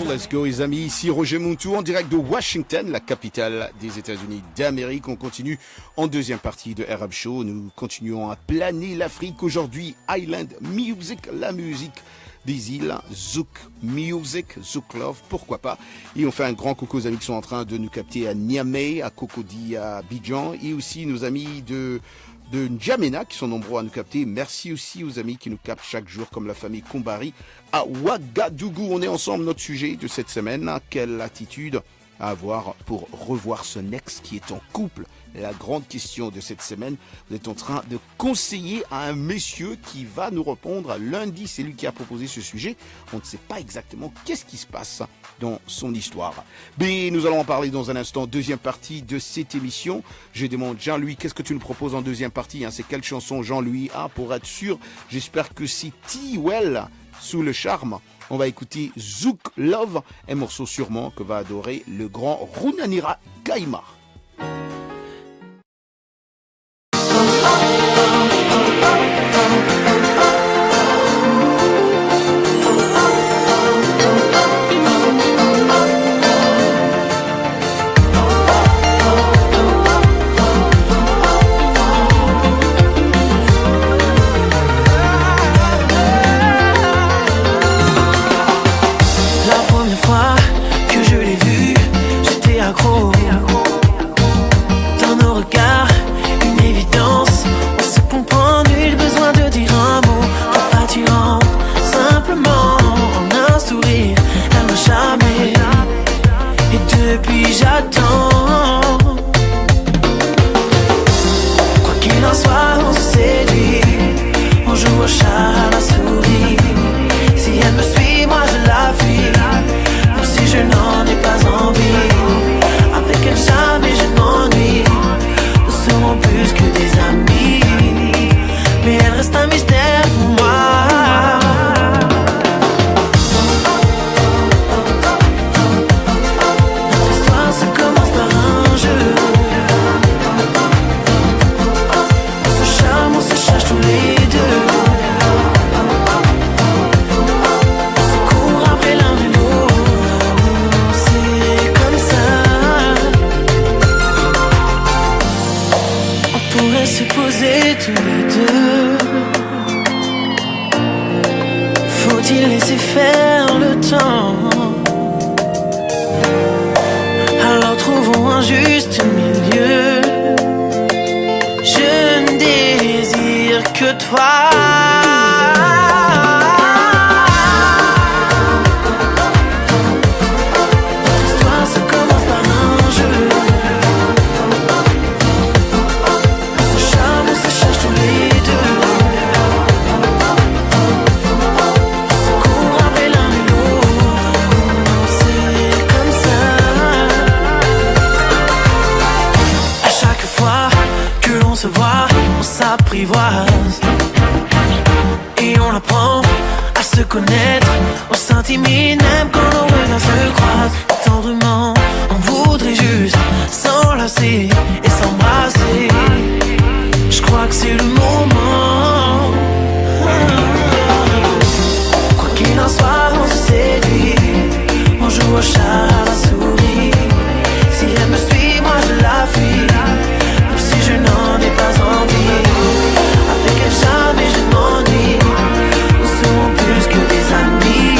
A: Let's go les amis, ici Roger Muntou en direct de Washington, la capitale des États-Unis d'Amérique. On continue en deuxième partie de RM Show. Nous continuons à planer l'Afrique aujourd'hui. Island Music, la musique des îles, Zouk Music, Zouk Love, pourquoi pas. Et on fait un grand coucou aux amis qui sont en train de nous capter à Niamey, à Cocody, à Abidjan, et aussi nos amis de N'Djamena qui sont nombreux à nous capter. Merci aussi aux amis qui nous captent chaque jour comme la famille Kombari à Ouagadougou. On est ensemble, notre sujet de cette semaine, quelle attitude à avoir pour revoir son ex qui est en couple. La grande question de cette semaine, vous êtes en train de conseiller à un monsieur qui va nous répondre lundi. C'est lui qui a proposé ce sujet. On ne sait pas exactement qu'est-ce qui se passe dans son histoire. Mais nous allons en parler dans un instant. Deuxième partie de cette émission. Je demande Jean-Louis, qu'est-ce que tu nous proposes en deuxième partie, hein? C'est quelle chanson Jean-Louis a pour être sûr? J'espère que c'est T-Well sous le charme. On va écouter Zouk Love, un morceau sûrement que va adorer le grand Runanira Gaima.
L: Dans nos regards, une évidence. On se comprend, nul besoin de dire un mot. Pas attirant, simplement en un sourire. Elle m'a jamais. Et depuis j'attends. Quoi qu'il en soit, on se séduit. On joue au chat à la souris. Si elle me suit, moi je la fuis. Même si je n'en ai pas envie. Avec elle jamais je m'ennuie. Nous serons plus que des amis. Mais elle reste un mystère pour moi. Notre histoire ça commence par un jeu. On se cherche tous les deux. On se court après l'un de nous. C'est comme ça. On pourrait se poser tous les deux. Faut-il laisser faire le temps? Alors trouvons un juste milieu. Je ne désire que toi. Notre histoire ça commence par un jeu. On se cherche tous les deux. On se court après l'un de l'autre. C'est comme ça. À chaque fois que l'on se voit, on s'apprivoise. Et on apprend à se connaître. On s'intimide même quand nos regards se croisent. Tendrement, on voudrait juste s'enlacer et s'embrasser. Je crois que c'est le moment. Quoi qu'il en soit, on se séduit. On joue au chat à la souris. Si elle me suit, moi je la fuis. Même si je n'en ai pas envie. Avec elle jamais je m'ennuie. Nous serons plus que des amis.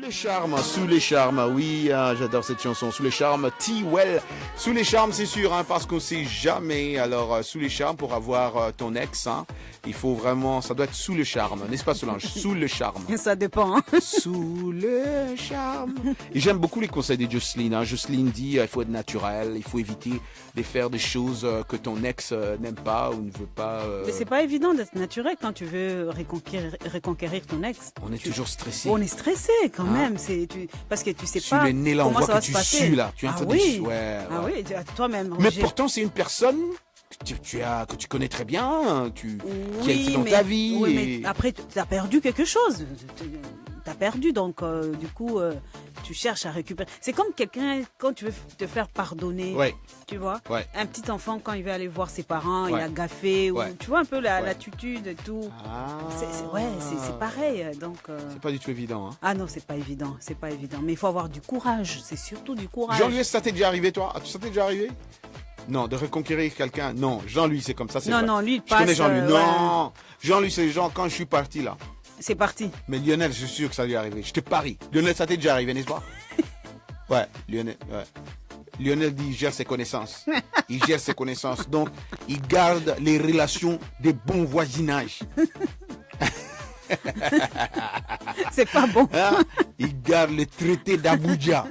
A: Sous les charmes, oui, j'adore cette chanson. Sous les charmes, T-Well. Sous les charmes, c'est sûr, parce qu'on sait jamais. Alors, sous les charmes, pour avoir ton ex, il faut vraiment, ça doit être sous le charme, n'est-ce pas Solange? Sous le charme.
I: Ça dépend.
A: Sous le charme. Et j'aime beaucoup les conseils de Jocelyne. Jocelyne dit, il faut être naturel, il faut éviter de faire des choses que ton ex n'aime pas ou ne veut pas.
I: Mais c'est pas évident d'être naturel quand tu veux reconquérir ton ex.
A: On est toujours stressé.
I: On est stressé quand même, parce que tu sais pas
A: le nez là, on
I: comment ça
A: voit
I: va
A: que
I: se
A: tu
I: passer.
A: sues là. Tu es en train de suer.
I: Ah oui, toi-même.
A: Mais pourtant, c'est une personne que tu connais très bien, qui a été dans ta vie.
I: Oui, mais après, tu as perdu quelque chose. Tu as perdu, donc du coup, tu cherches à récupérer. C'est comme quelqu'un, quand tu veux te faire pardonner, tu vois. Un petit enfant, quand il veut aller voir ses parents, il a gaffé, ou, tu vois un peu l'attitude et tout. C'est pareil. Donc,
A: c'est pas du tout évident.
I: Ah non, c'est pas évident. Mais il faut avoir du courage, c'est surtout du courage.
A: Jean-Louis, ça t'est déjà arrivé, toi? Ça t'est déjà arrivé? Non, de reconquérir quelqu'un. Non, Jean-Louis, c'est comme ça.
I: Non, lui, il passe.
A: Je connais Jean-Louis. Non, Jean-Louis, c'est genre quand je suis parti là.
I: C'est parti.
A: Mais Lionel, je suis sûr que ça lui est arrivé. Je te parie. Lionel, ça t'est déjà arrivé, n'est-ce pas? Ouais, Lionel. Ouais. Lionel dit, il gère ses connaissances. Il gère ses connaissances. Donc, il garde les relations de bon voisinage.
I: C'est pas bon.
A: Il garde le traité d'Abuja.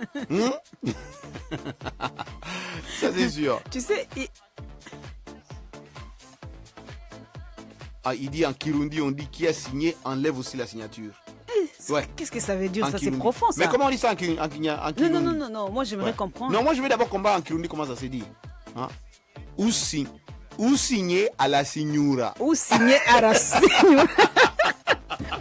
A: Ça, c'est sûr.
I: Tu sais,
A: il dit en Kirundi, on dit qui a signé enlève aussi la signature.
I: Qu'est-ce que ça veut dire? Ça, c'est profond, ça.
A: Mais comment on dit ça en Kirundi?
I: Non, moi j'aimerais comprendre.
A: Non, moi je vais d'abord comprendre en Kirundi comment ça se dit. Ou signé à la signora.
I: Ou signé à la signora.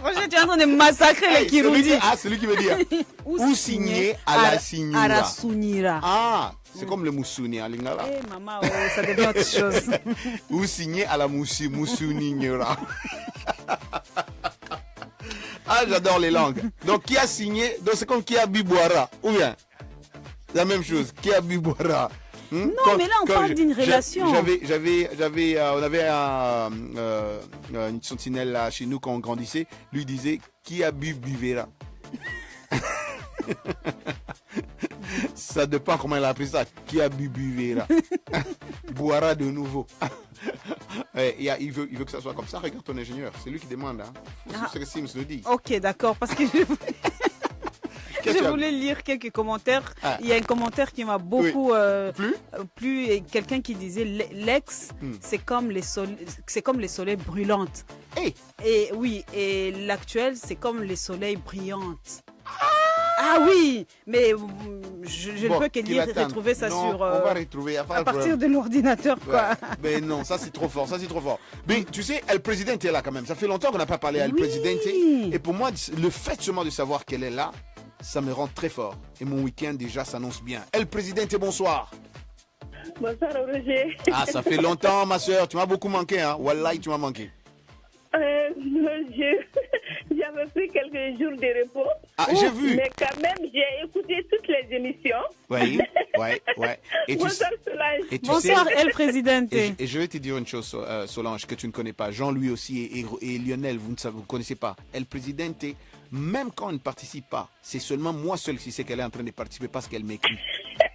I: Franchement, tu es en train de massacrer les Kirundi.
A: Celui qui veut dire. Ou signé à la signora.
I: À la signora.
A: C'est comme le moussouni en lingala.
I: Maman, ça devient autre chose.
A: Ou signé à la moussounignora. J'adore les langues. Donc, qui a signé? Donc, c'est comme qui a bu boira. Ou bien, la même chose. Qui a bu boira.
I: Non, mais là, on parle d'une relation.
A: On avait une sentinelle là chez nous quand on grandissait. Lui disait, qui a bu buvera. Ça dépend comment elle a appris ça. Qui a bu buvera. Boira de nouveau. Il veut que ça soit comme ça. Regarde ton ingénieur. C'est lui qui demande. C'est ce que Sims nous dit.
I: Ok, d'accord. Parce que je voulais lire quelques commentaires. Il y a un commentaire qui m'a beaucoup plu. Quelqu'un qui disait l'ex, c'est comme les soleils brûlantes. Et oui, et l'actuel, c'est comme les soleils brillantes. Ah oui, mais je ne peux que lire et retrouver ça
A: on va retrouver
I: à partir de l'ordinateur, quoi.
A: Mais non, ça c'est trop fort, Mais tu sais, El Presidente est là quand même. Ça fait longtemps qu'on n'a pas parlé à El Presidente. Et pour moi, le fait seulement de savoir qu'elle est là, ça me rend très fort. Et mon week-end déjà s'annonce bien. El Presidente, bonsoir.
M: Bonsoir Roger.
A: Ça fait longtemps ma soeur, tu m'as beaucoup manqué. Wallahi, tu m'as manqué.
M: J'avais pris quelques jours de repos.
A: J'ai vu.
M: Mais quand même, j'ai écouté toutes les émissions.
A: Oui. Et
M: bonsoir Solange.
I: Bonsoir El Presidente.
A: Et je vais te dire une chose, Solange, que tu ne connais pas. Jean-Louis aussi et Lionel, vous ne connaissez pas. El Presidente, même quand on ne participe pas, c'est seulement moi seul qui sais qu'elle est en train de participer parce qu'elle m'écrit.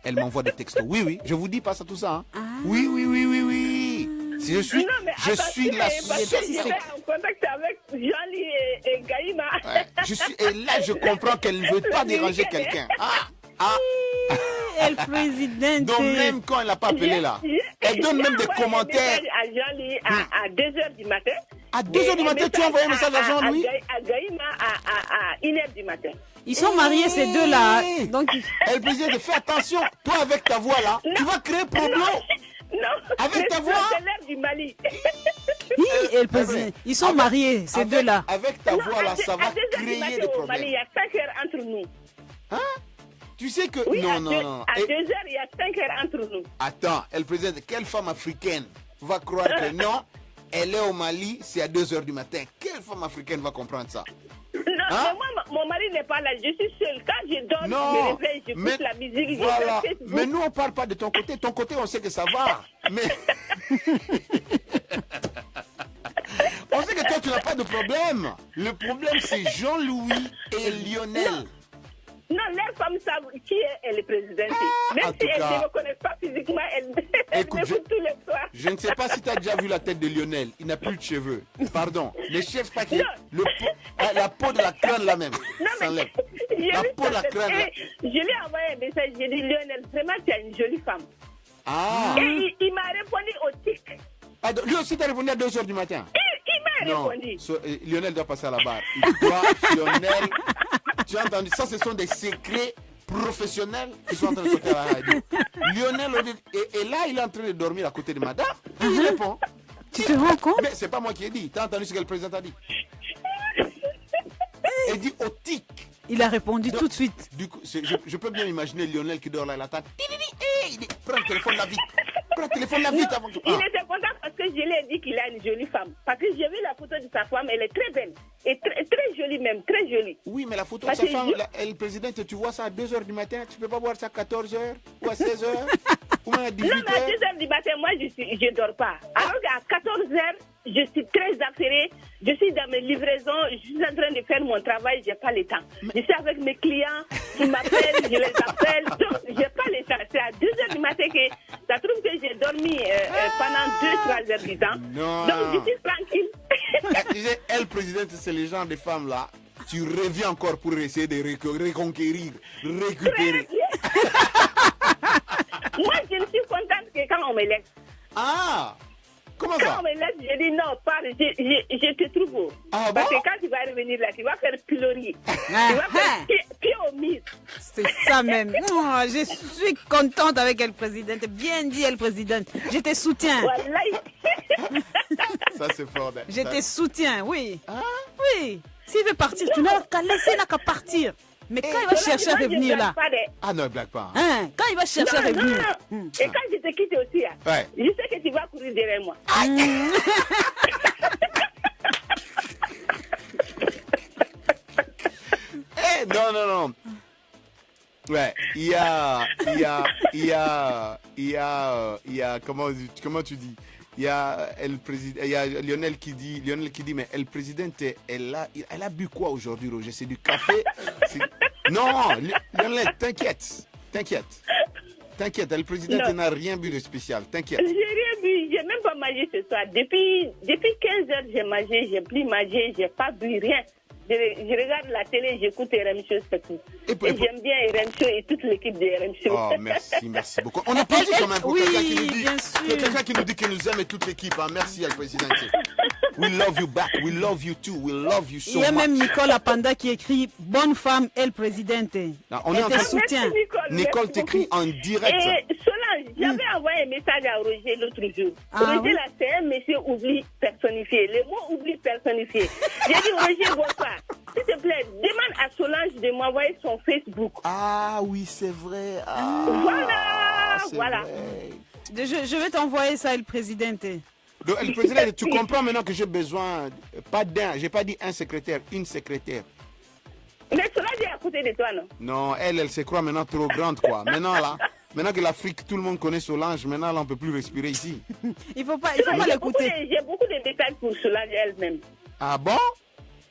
A: Elle m'envoie des textos. Oui, je vous dis pas ça tout ça. Oui. Je suis la seule.
M: J'étais en contact avec Jean-Louis et Gaïma.
A: Et là, je comprends qu'elle ne veut pas déranger quelqu'un.
I: El Presidente.
A: Donc même quand elle n'a pas appelé là, elle donne même des commentaires.
M: À Jean-Louis à 2h du matin.
A: À 2h du matin, tu as envoyé un message à Jean-Louis?
M: À Gaïma à 1h du matin.
I: Ils sont mariés ces deux-là. Donc,
A: El Presidente, fais attention. Toi avec ta voix là, tu vas créer problème.
M: Non,
A: avec ta voix.
M: C'est l'air du Mali.
I: Oui, El Presidente. Ils sont mariés, ces deux-là.
A: Avec ta voix là, ça va créer des problèmes.
M: Mali, il y a 5 heures entre nous.
A: Tu sais que...
M: Oui,
A: non.
M: À 2 heures, il y a 5 heures entre nous.
A: Attends, El Presidente, quelle femme africaine va croire que non, elle est au Mali, c'est à 2 heures du matin. Quelle femme africaine va comprendre ça?
M: Non, mais moi, mon mari n'est pas là. Je suis seule. Quand je dors, je me réveille, j'écoute la musique,
A: voilà.
M: je fais Facebook.
A: Mais nous, on ne parle pas de ton côté. Ton côté, on sait que ça va. Mais... on sait que toi, tu n'as pas de problème. Le problème, c'est Jean-Louis et Lionel.
B: femmes savent qui est le président. Même si elles ne me connaissent pas physiquement, elles m'écoutent tous les soirs.
A: Je ne sais pas si tu as déjà vu la tête de Lionel. Il n'a plus de cheveux. Pardon. Les chefs, pas qui. La peau de la crâne là même. S'enlève. La peau de la crâne là.
B: Je lui ai envoyé un message. J'ai dit, Lionel, vraiment, tu es une jolie femme.
A: Ah.
B: Et il m'a répondu au tic.
A: Ah, lui aussi, tu as répondu à 2h du matin.
B: Il m'a répondu.
A: Lionel doit passer à la barre. Lionel, tu as entendu, ça ce sont des secrets professionnels qui sont en train de sortir à la radio. Lionel, et là, il est en train de dormir à côté de madame. Il répond.
I: Tu te rends compte?
A: Mais c'est pas moi qui ai dit. Tu as entendu ce que le président a dit? Il dit au tic.
I: Il a répondu tout de suite.
A: Du coup, je peux bien imaginer Lionel qui dort là, il attend. Il dit, prends le téléphone là vite. Prends le téléphone là vite avant que...
B: Il était content parce que je lui ai dit qu'il a une jolie femme. Parce que j'ai vu la photo de sa femme, elle est très belle. Et très jolie même, très jolie.
A: Oui, mais la photo de sa femme, le président, tu vois ça à 2h du matin, tu peux pas voir ça à 14h ou à 16h ou même à 18h.
B: Non, mais à 2h du matin, moi, je dors pas. Alors qu'à 14h, je suis très affairée. Je suis dans mes livraisons, je suis en train de faire mon travail, j'ai pas le temps. Je suis avec mes clients qui m'appellent, je les appelle, donc j'ai pas le temps. C'est à 2h du matin que ça trouve que j'ai dormi pendant 2-3 heures du temps.
A: Non.
B: Donc je suis tranquille.
A: Tu sais, elle, présidente, c'est les gens des femmes là. Tu reviens encore pour essayer de reconquérir, récupérer.
B: Moi, je suis contente que quand on me laisse.
A: Ah! Comment ça?
B: Quand on me laisse, je dis non, je te trouve beau.
A: Ah,
B: parce
A: bon?
B: que quand tu vas revenir là, tu vas faire pilori. Tu vas faire pied au mur.
I: C'est ça même. Oh, je suis contente avec elle, présidente. Bien dit, elle, présidente. Je te soutiens.
A: Ça, c'est fort.
I: Je te soutiens, oui.
A: Ah?
I: Oui. S'il veut partir, tu n'as qu'à laisser, il n'a qu'à partir. Mais quand il va chercher à revenir là.
A: Ah non, il blague pas.
I: Hein? Quand il va chercher à revenir.
B: Et quand je te quitte aussi,
A: ouais.
B: Je sais que tu vas courir derrière moi.
A: Non. Ouais, il y a, comment tu dis? Il y a Lionel qui dit, mais elle présidente, elle a bu quoi aujourd'hui, Roger? C'est du café? Non, Lionel, t'inquiète, elle présidente n'a rien bu de spécial, t'inquiète.
B: J'ai rien bu, j'ai même pas mangé ce soir. Depuis 15 heures, j'ai mangé, j'ai plus mangé, j'ai pas bu rien. Je regarde la télé, j'écoute RM Show, c'est tout. Et j'aime bien RM Show et toute l'équipe de RM Show.
A: Oh, merci beaucoup. On applaudit quand même pour quelqu'un qui nous dit qu'il nous aime et toute l'équipe. Hein. Merci, Al Président. We love you back, we love you too, we love you so much.
I: Il y a même Nicole Apanda qui écrit « Bonne femme, El Presidente ».
A: On est en train de soutien. Nicole t'écrit en direct.
B: Et Solange, j'avais envoyé un message à Roger l'autre jour. Roger, là, c'est un monsieur oubli personnifié. Le mot oubli personnifié. J'ai dit, Roger, bonsoir. S'il te plaît, demande à Solange de m'envoyer son Facebook.
A: Ah oui, c'est vrai.
B: Voilà.
I: Je vais t'envoyer ça, El Presidente.
A: Donc, El Presidente, tu comprends maintenant que j'ai besoin, j'ai pas dit un secrétaire, une secrétaire.
B: Mais Solange est à côté de toi, non?
A: Non, elle se croit maintenant trop grande, quoi. Maintenant que l'Afrique, tout le monde connaît Solange, maintenant là, on peut plus respirer ici.
I: Il faut pas l'écouter.
B: J'ai beaucoup de détails pour Solange elle-même.
A: Ah bon?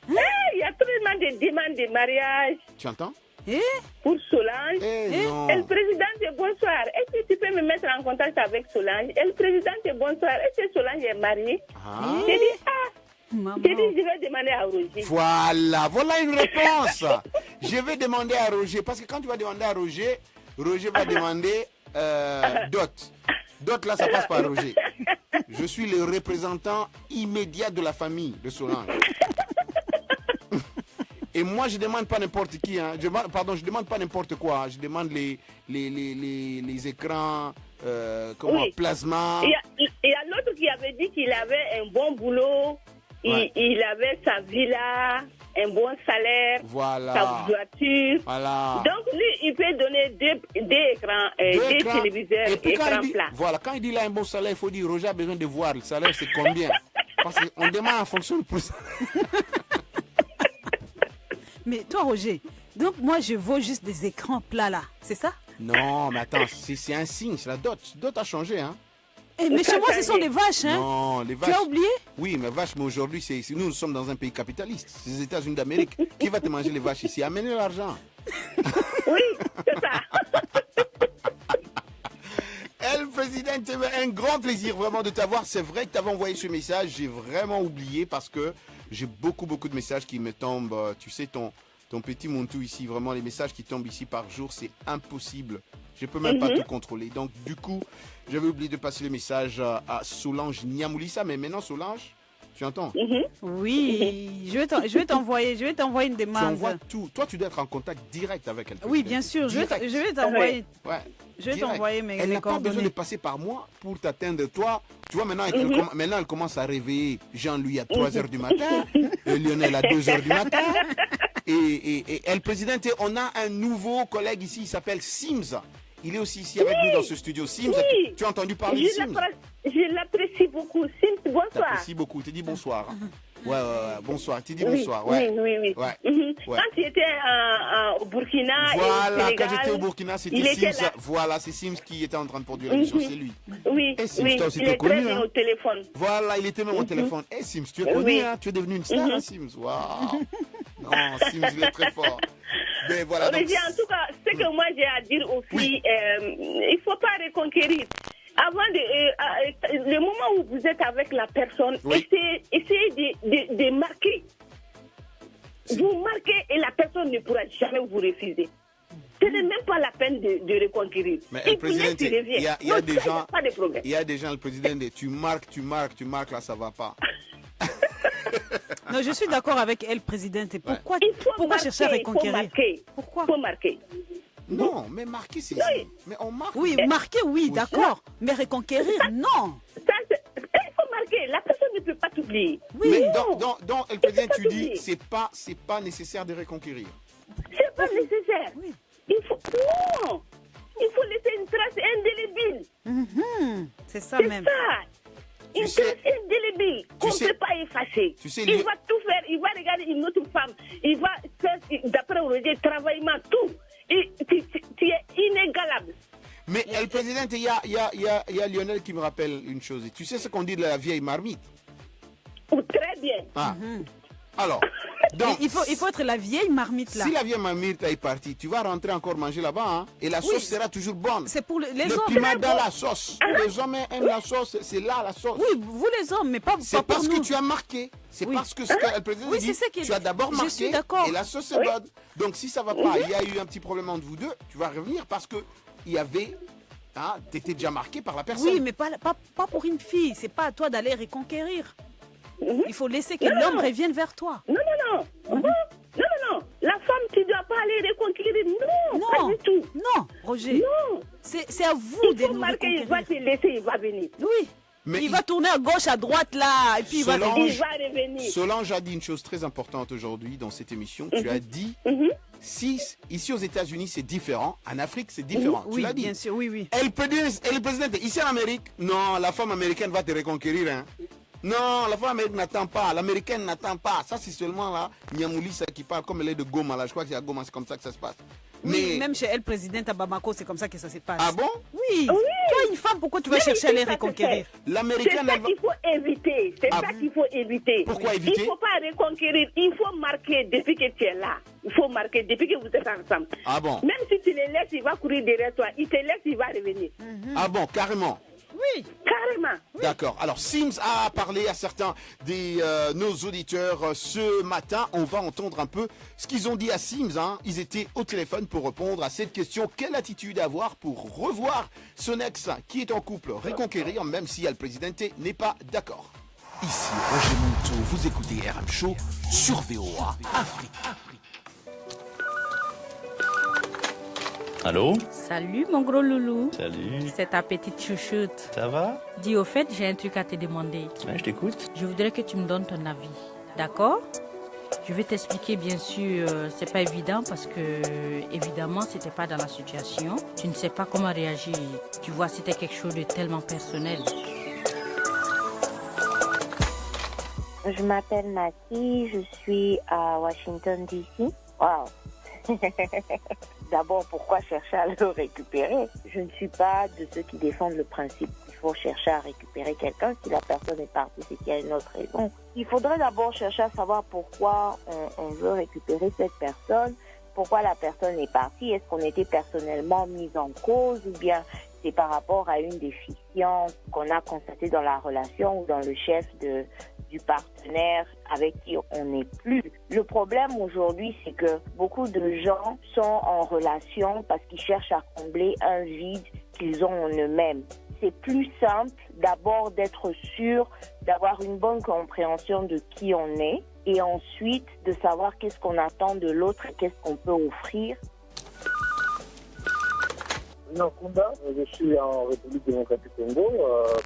B: Il y a tellement de demandes de mariage.
A: Tu entends?
B: Pour Solange.
A: Non.
B: Elle présidente, bonsoir. Est-ce que tu peux me mettre en contact avec Solange? Elle présidente, bonsoir. Est-ce que Solange est mariée? J'ai dit, je vais demander à Roger.
A: Voilà une réponse. Je vais demander à Roger. Parce que quand tu vas demander à Roger, Roger va demander dot. Dot, là, ça passe par Roger. Je suis le représentant immédiat de la famille de Solange. Et moi, je demande pas n'importe qui. Hein. Je demande pas n'importe quoi. Hein. Je demande les écrans, plasma.
B: Il y a l'autre qui avait dit qu'il avait un bon boulot. Ouais. Il avait sa villa, un bon salaire, sa voiture.
A: Voilà.
B: Donc, lui, il peut donner deux écrans, deux téléviseurs, et écrans plats.
A: Voilà, quand il dit là un bon salaire, il faut dire, Roger a besoin de voir le salaire, c'est combien. Parce qu'on demande en fonction du pourcentage.
I: Mais toi, Roger, donc moi, je vaux juste des écrans plats là, c'est ça?
A: Non, mais attends, c'est un signe, c'est la dot. Dot a changé, hein.
I: Mais chez moi, ce sont des vaches, hein?
A: Non, les vaches.
I: Tu as oublié? nous
A: mais vaches, mais aujourd'hui, nous sommes dans un pays capitaliste. C'est les États-Unis d'Amérique. Qui va te manger les vaches ici? Amenez l'argent.
B: Oui, c'est ça.
A: El Presidente, un grand plaisir vraiment de t'avoir. C'est vrai que tu avais envoyé ce message. J'ai vraiment oublié parce que j'ai beaucoup de messages qui me tombent. Tu sais, ton petit Montou ici, vraiment les messages qui tombent ici par jour, c'est impossible. Je peux même pas tout contrôler. Donc du coup, j'avais oublié de passer le message à Solange Niamoulissa. Mais maintenant, Solange, tu entends?
I: Oui, je vais t'envoyer une demande.
A: Tu envoies tout. Toi, tu dois être en contact direct avec elle.
I: Oui, bien sûr. Je vais t'envoyer.
A: Ouais.
I: Je vais t'envoyer mes
A: Elle n'a pas
I: coordonnées.
A: besoin de passer par moi pour t'atteindre. Toi, tu vois, maintenant, maintenant elle commence à réveiller Jean-Louis à 3h du matin, et Lionel à 2h du matin. Et El Presidente, on a un nouveau collègue ici, il s'appelle Sims. Il est aussi ici avec nous dans ce studio. Sims, tu as entendu parler de Sims?
B: Je l'apprécie beaucoup. Sims, bonsoir.
A: T'apprécies beaucoup. Tu dis bonsoir. Ouais, bonsoir. Tu dis bonsoir. Ouais.
B: Oui.
A: Ouais.
B: Quand tu étais au Burkina.
A: Voilà,
B: et
A: quand j'étais au Burkina, c'était Sims. Voilà, c'est Sims qui était en train de produire l'émission, c'est lui.
B: Oui,
A: et Sims, toi aussi,
B: il
A: tu es
B: est
A: connu.
B: très bien au téléphone.
A: Voilà, il était même au téléphone. Et Sims, tu es connu, hein? Tu es devenu une star, Sims. Waouh. Non, Sims, il est très fort. Mais voilà, donc...
B: En tout cas, ce que moi j'ai à dire aussi, il ne faut pas reconquérir. Avant le moment où vous êtes avec la personne, essayez de marquer. Vous marquez et la personne ne pourra jamais vous refuser. Ce n'est même pas la peine de reconquérir.
A: Mais le président, il y a des gens,
B: pas de problème.
A: Il y a des gens, le président, tu marques, là, ça va pas.
I: Non, je suis d'accord avec elle, présidente. Pourquoi chercher à reconquérir?
B: Pourquoi? Il faut marquer.
A: Non, mais marquer, c'est... Mais on marque.
I: Oui, marquer, oui, d'accord. Mais reconquérir, non.
B: Il faut marquer. La personne ne peut pas t'oublier.
A: Oui. Mais dans le président, tu dis, c'est pas nécessaire de reconquérir.
B: C'est pas nécessaire. Oui. Il faut laisser une trace indélébile.
I: C'est ça même.
B: C'est ça. Une trace indélébile qu'on ne peut pas effacer. Il va tout faire. Il va regarder une autre femme. Il va faire, d'après Roger, travaillement, tout. Tu es inégalable.
A: Mais le président, il y a Lionel qui me rappelle une chose. Tu sais ce qu'on dit de la vieille marmite?
B: Très bien.
A: Ah. Alors, donc,
I: il faut être la vieille marmite là.
A: Si la vieille marmite là est partie, tu vas rentrer encore manger là-bas, hein, et la sauce sera toujours bonne.
I: C'est pour les hommes.
A: Le piment dans la sauce. Les hommes aiment la sauce, c'est là la sauce.
I: Oui, vous les hommes, mais pas pour nous.
A: C'est parce que tu as marqué. C'est parce que ce que le président dit, tu as d'abord marqué et la sauce est bonne. Donc si ça va pas, il y a eu un petit problème entre vous deux, tu vas revenir parce que il y avait... Hein, tu étais déjà marqué par la personne.
I: Oui, mais pas pour une fille. C'est pas à toi d'aller reconquérir. Il faut laisser que l'homme revienne vers toi.
B: Non. La femme, tu ne dois pas aller reconquérir. Non, pas du tout.
I: Non, Roger. Non. C'est à vous de nous
B: marquer, il va te laisser, il va venir.
I: Oui. Mais il va tourner à gauche, à droite, là, et puis il va
B: revenir.
A: Solange a dit une chose très importante aujourd'hui dans cette émission. Tu as dit, si ici aux États-Unis c'est différent, en Afrique c'est différent.
I: Oui,
A: tu l'as dit.
I: Bien sûr, oui.
A: Et le président, ici en Amérique, non, la femme américaine va te reconquérir. Hein. Non, la femme américaine n'attend pas, l'américaine n'attend pas. Ça, c'est seulement là, Niamoulissa qui parle comme elle est de Goma. Là. Je crois que c'est à Goma, c'est comme ça que ça se passe.
I: Oui, même chez elle, présidente à Bamako, c'est comme ça que ça se passe.
A: Ah bon?
I: Oui. Toi, une femme, pourquoi tu vas chercher à les reconquérir?
B: L'américaine, c'est ça qu'il faut éviter. C'est ça qu'il faut éviter.
A: Pourquoi éviter?
B: Il ne faut pas reconquérir. Il faut marquer depuis que tu es là. Il faut marquer depuis que vous êtes ensemble.
A: Ah bon?
B: Même si tu le laisses, il va courir derrière toi. Il te laisse, il va revenir.
A: Ah bon, carrément?
B: Oui, carrément.
A: D'accord. Alors, Sims a parlé à certains de nos auditeurs ce matin. On va entendre un peu ce qu'ils ont dit à Sims. Hein. Ils étaient au téléphone pour répondre à cette question. Quelle attitude avoir pour revoir son ex qui est en couple, reconquérir, même si le président n'est pas d'accord. Ici, Roger Monteau, vous écoutez RM Show sur VOA Afrique.
D: Allô?
F: Salut mon gros loulou.
D: Salut.
F: C'est ta petite chouchoute.
D: Ça va?
F: Dis au fait, j'ai un truc à te demander.
D: Ouais, je t'écoute.
F: Je voudrais que tu me donnes ton avis. D'accord? Je vais t'expliquer, bien sûr, c'est pas évident parce que, évidemment, c'était pas dans la situation. Tu ne sais pas comment réagir. Tu vois, c'était quelque chose de tellement personnel.
V: Je m'appelle Mathie, je suis à Washington, D.C. Wow. D'abord, pourquoi chercher à le récupérer? Je ne suis pas de ceux qui défendent le principe qu'il faut chercher à récupérer quelqu'un. Si la personne est partie, c'est qu'il y a une autre raison. Il faudrait d'abord chercher à savoir pourquoi on veut récupérer cette personne. pourquoi la personne est partie. Est-ce qu'on était personnellement mis en cause ou bien c'est par rapport à une déficience qu'on a constatée dans la relation ou dans le chef du partenaire avec qui on n'est plus. Le problème aujourd'hui, c'est que beaucoup de gens sont en relation parce qu'ils cherchent à combler un vide qu'ils ont en eux-mêmes. C'est plus simple d'abord d'être sûr, d'avoir une bonne compréhension de qui on est et ensuite de savoir qu'est-ce qu'on attend de l'autre et qu'est-ce qu'on peut offrir.
C: Kunda, je suis en République démocratique Congo,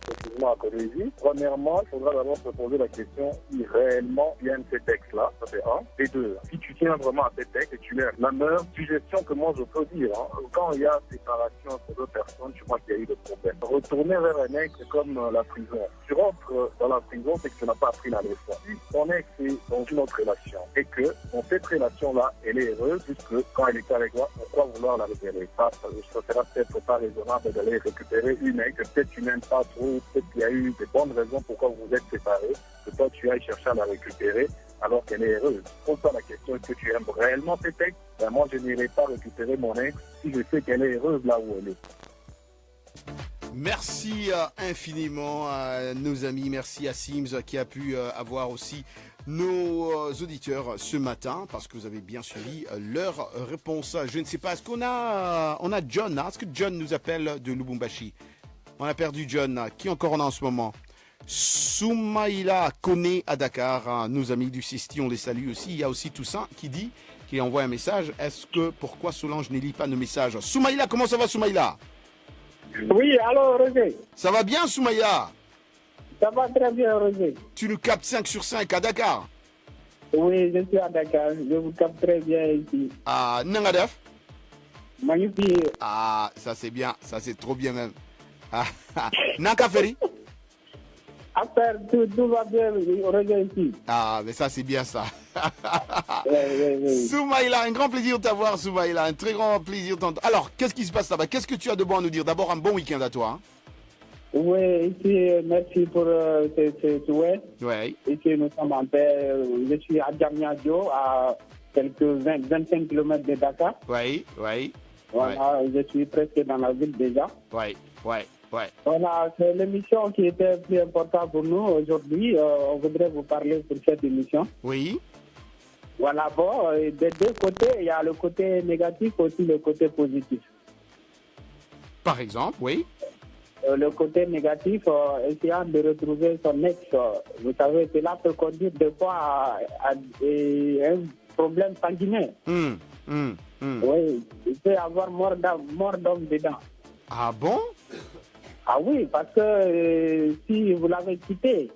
C: précisément à Kolwezi. Premièrement, il faudra d'abord se poser la question si réellement il y a ces textes-là, ça c'est un. Et deux, si tu tiens vraiment à ces textes et tu mets la meilleure suggestion que moi je peux dire, quand il y a séparation entre deux personnes, je crois qu'il y a eu des problèmes. Retourner vers un ex, c'est comme la prison. Tu rentres dans la prison, c'est que tu n'as pas appris la leçon. Si ton ex est dans une autre relation et que dans cette relation-là, elle est heureuse, puisque quand elle était avec moi, pourquoi vouloir la récupérer? Ça sera peut-être pas raisonnable d'aller récupérer une ex que peut-être tu n'aimes pas trop, peut-être qu'il y a eu des bonnes raisons pourquoi vous êtes séparés, que toi tu ailles chercher à la récupérer alors qu'elle est heureuse. Pose-toi la question, est-ce que tu aimes réellement cet ex? Ben moi je n'irai pas récupérer mon ex si je sais qu'elle est heureuse là où elle est.
A: Merci infiniment à nos amis, merci à Sims qui a pu avoir aussi nos auditeurs ce matin parce que vous avez bien suivi leurs réponses. Je ne sais pas, est-ce qu'on a John, est-ce que John nous appelle de Lubumbashi? On a perdu John, qui encore on a en ce moment? Soumaïla Kone à Dakar, nos amis du Sisti, on les salue aussi. Il y a aussi Toussaint qui envoie un message. Pourquoi Solange ne lit pas nos messages? Soumaïla, comment ça va Soumaïla?
C: Oui, alors Roger.
A: Ça va bien Soumaïla?
C: Ça va très bien Roger.
A: Tu nous captes 5 sur 5 à Dakar?
C: Oui, je suis à Dakar, je vous capte très bien ici.
A: Ah, Nangadef?
C: Magnifique.
A: Ah, ça c'est bien, ça c'est trop bien même. Nankaferi?
C: Affaire, tout va bien Roger ici.
A: Ah, mais ça c'est bien ça.
C: Oui.
A: Soumaïla, un grand plaisir de t'avoir Soumaïla, un très grand plaisir de t'entendre. Alors, qu'est-ce qui se passe là-bas? Qu'est-ce que tu as de bon à nous dire? D'abord, un bon week-end à toi.
C: Oui, ici, merci pour ce souhait.
A: Oui.
C: Ici, nous sommes en paix. Je suis à Djamniadio, à quelques 25 km de Dakar.
A: Oui.
C: Voilà, je suis presque dans la ville déjà.
A: Oui.
C: Voilà, c'est l'émission qui était plus importante pour nous aujourd'hui. On voudrait vous parler pour cette émission.
A: Oui.
C: Voilà, bon, des deux côtés, il y a le côté négatif, aussi le côté positif.
A: Par exemple, oui.
C: Le côté négatif, essayant de retrouver son ex, vous savez, cela peut conduire des fois à un problème sanguinaire. Oui, il peut y avoir mort d'homme dedans.
A: Ah bon?
C: Ah oui, parce que si vous l'avez quittée,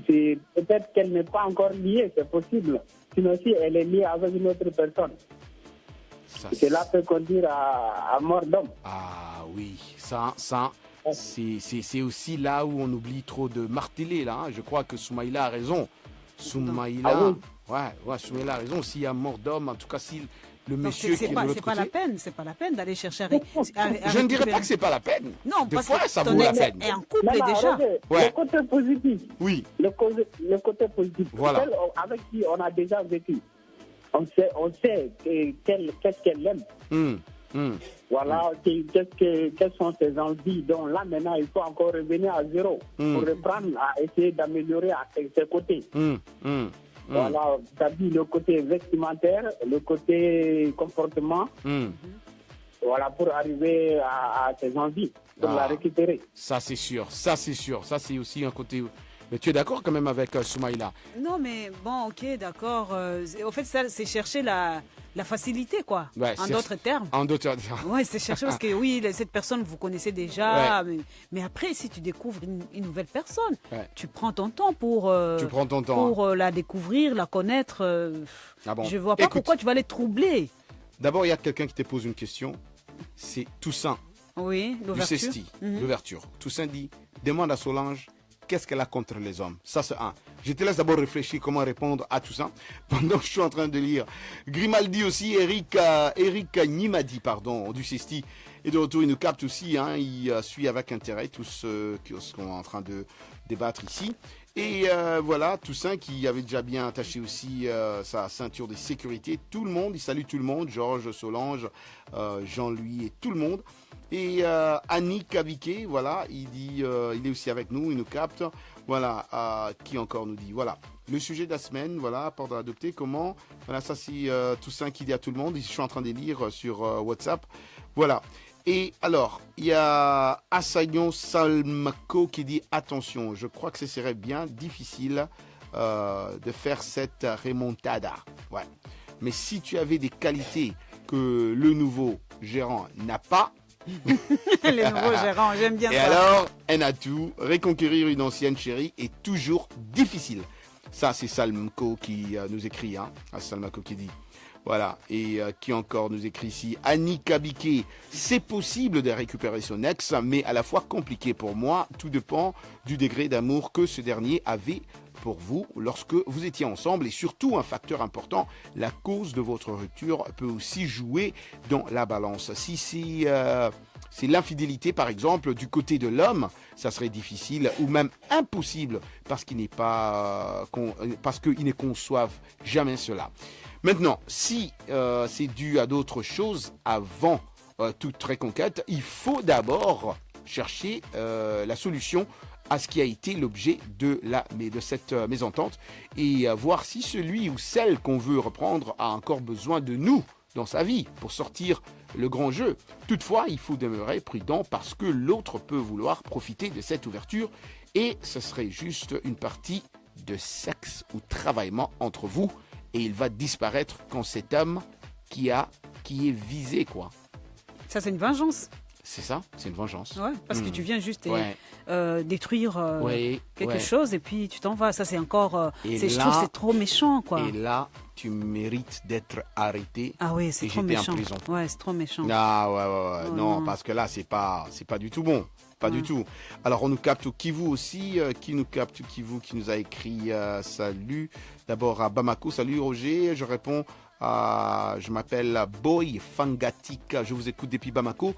C: c'est peut-être qu'elle n'est pas encore liée, c'est possible. Sinon, si elle est liée avec une autre personne, cela peut conduire à mort d'homme.
A: Ah oui, ça c'est aussi là où on oublie trop de marteler là. Je crois que Soumaïla a raison. Soumaïla, Soumaïla a raison. S'il y a mort d'homme, en tout cas si le monsieur qui est de l'autre côté,
I: c'est pas la peine d'aller chercher.
A: Je ne dirais pas que c'est pas la peine.
I: Non,
A: des
I: parce
A: fois
I: que
A: ça vaut la peine.
I: Et en couple déjà.
C: Le côté positif.
A: Oui.
C: Le côté positif.
A: Voilà.
C: Celle avec qui on a déjà vécu. On sait qu'est-ce qu'elle aime. Voilà, quelles sont ses envies. Donc là, maintenant, il faut encore revenir à zéro pour reprendre à essayer d'améliorer à ses côtés. Voilà, c'est-à-dire le côté vestimentaire, le côté comportement. Voilà, pour arriver à ses envies, pour la récupérer.
A: Ça, c'est sûr. Ça, c'est aussi un côté... Mais tu es d'accord quand même avec Soumaïla?
I: Non, mais bon, ok, d'accord. Au fait, ça, c'est chercher la facilité, quoi.
A: Ouais,
I: en d'autres termes.
A: En d'autres termes.
I: Oui, c'est chercher parce que oui, cette personne, vous connaissez déjà. Ouais. Mais après, si tu découvres une nouvelle personne, tu prends ton temps pour la découvrir, la connaître. Je vois pas pourquoi tu vas les troubler.
A: D'abord, il y a quelqu'un qui te pose une question. C'est Toussaint.
I: Oui, l'ouverture.
A: Du CESTI, l'ouverture. Toussaint dit, demande à Solange, qu'est-ce qu'elle a contre les hommes? Ça, c'est un. Je te laisse d'abord réfléchir comment répondre à tout ça. Pendant que je suis en train de lire. Grimaldi aussi, Eric Nimadi, du CESTI. Et de retour, il nous capte aussi. Il suit avec intérêt tout ce qu'on est en train de débattre ici. Et voilà, Toussaint qui avait déjà bien attaché aussi sa ceinture de sécurité. Tout le monde, il salue tout le monde, Georges, Solange, Jean-Louis et tout le monde. Et Annie Kaviké, voilà, il dit, il est aussi avec nous, il nous capte. Voilà, qui encore nous dit, voilà, le sujet de la semaine, voilà, porte adopté, comment, voilà, ça c'est Toussaint qui dit à tout le monde, je suis en train de lire sur WhatsApp, voilà. Et alors, il y a Assayon Salmako qui dit, attention, je crois que ce serait bien difficile de faire cette remontada, ouais. Mais si tu avais des qualités que le nouveau gérant n'a pas,
I: les nouveaux gérants, j'aime bien
A: et
I: ça.
A: Et alors, un atout, reconquérir une ancienne chérie est toujours difficile. Ça, c'est Salmko qui nous écrit, hein. Salmko qui dit. Voilà, et qui encore nous écrit ici, Annie Kabiké, c'est possible de récupérer son ex, mais à la fois compliqué pour moi, tout dépend du degré d'amour que ce dernier avait pour vous lorsque vous étiez ensemble, et surtout un facteur important, la cause de votre rupture peut aussi jouer dans la balance. Si c'est l'infidélité par exemple du côté de l'homme, ça serait difficile ou même impossible parce qu'il ne conçoivent jamais cela. Maintenant, si c'est dû à d'autres choses avant toute reconquête, il faut d'abord chercher la solution à ce qui a été l'objet de cette mésentente et voir si celui ou celle qu'on veut reprendre a encore besoin de nous dans sa vie pour sortir le grand jeu. Toutefois, il faut demeurer prudent parce que l'autre peut vouloir profiter de cette ouverture et ce serait juste une partie de sexe ou travaillement entre vous et il va disparaître quand cet homme qui est visé, quoi.
I: Ça, c'est une vengeance.
A: C'est ça, c'est une vengeance.
I: Ouais, parce que tu viens juste détruire quelque chose et puis tu t'en vas. Ça, c'est encore. Je trouve que c'est trop méchant, quoi.
A: Et là, tu mérites d'être arrêté.
I: Ah oui, c'est trop méchant.
A: En prison.
I: Ouais, c'est trop méchant.
A: Ah ouais. Non, parce que là, c'est pas du tout bon. Pas du tout. Alors, on nous capte au Kivu aussi. Qui nous capte au Kivu, qui nous a écrit salut. D'abord à Bamako. Salut Roger. Je réponds. Je m'appelle Boy Fangatic. Je vous écoute depuis Bamako.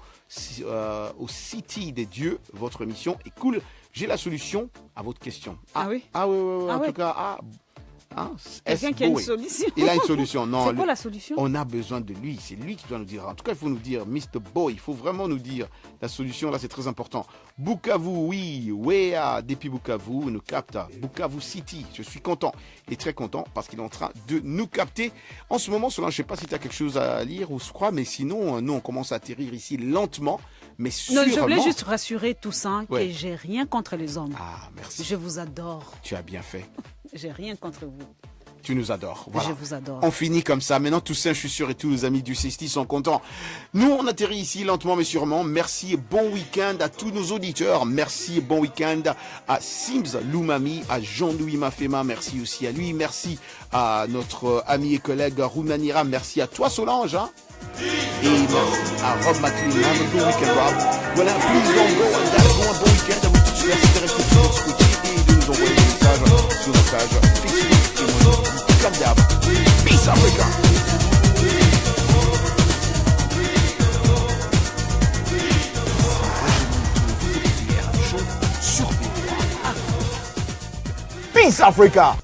A: Au City des Dieux. Votre émission est cool. J'ai la solution à votre question.
I: Ah oui?
A: Ah oui. En tout cas,
I: quelqu'un qui a une solution.
A: Il a une solution. Non,
I: c'est quoi la solution?
A: On a besoin de lui. C'est lui qui doit nous dire. En tout cas, il faut nous dire, Mr. Boy, il faut vraiment nous dire la solution. Là, c'est très important. Bukavu, oui. Wea, depuis Bukavu, nous capte. Bukavu City. Je suis content. Et très content parce qu'il est en train de nous capter. En ce moment, Solange, je ne sais pas si tu as quelque chose à lire ou je crois, mais sinon, nous, on commence à atterrir ici lentement, mais sûrement.
I: Non, je voulais juste rassurer Toussaint que j'ai rien contre les hommes.
A: Ah, merci.
I: Je vous adore.
A: Tu as bien fait.
I: J'ai rien contre vous.
A: Tu nous adores. Voilà.
I: Je vous adore.
A: On finit comme ça. Maintenant, Toussaint, je suis sûr, et tous les amis du 60 sont contents. Nous, on atterrit ici lentement mais sûrement. Merci et bon week-end à tous nos auditeurs. Merci et bon week-end à Sims Loumami, à Jean-Louis Mafema. Merci aussi à lui. Merci à notre ami et collègue Rounanira. Merci à toi, Solange. Hein? Et merci à Rob McLean. Have a good weekend, Rob. Voilà, please don't go. Un bon week-end à vous tous. Merci de rester sur notre côté et de nous envoyer des messages sur notre page Facebook. Et moi, comme d'hab, Peace Africa. Peace Africa.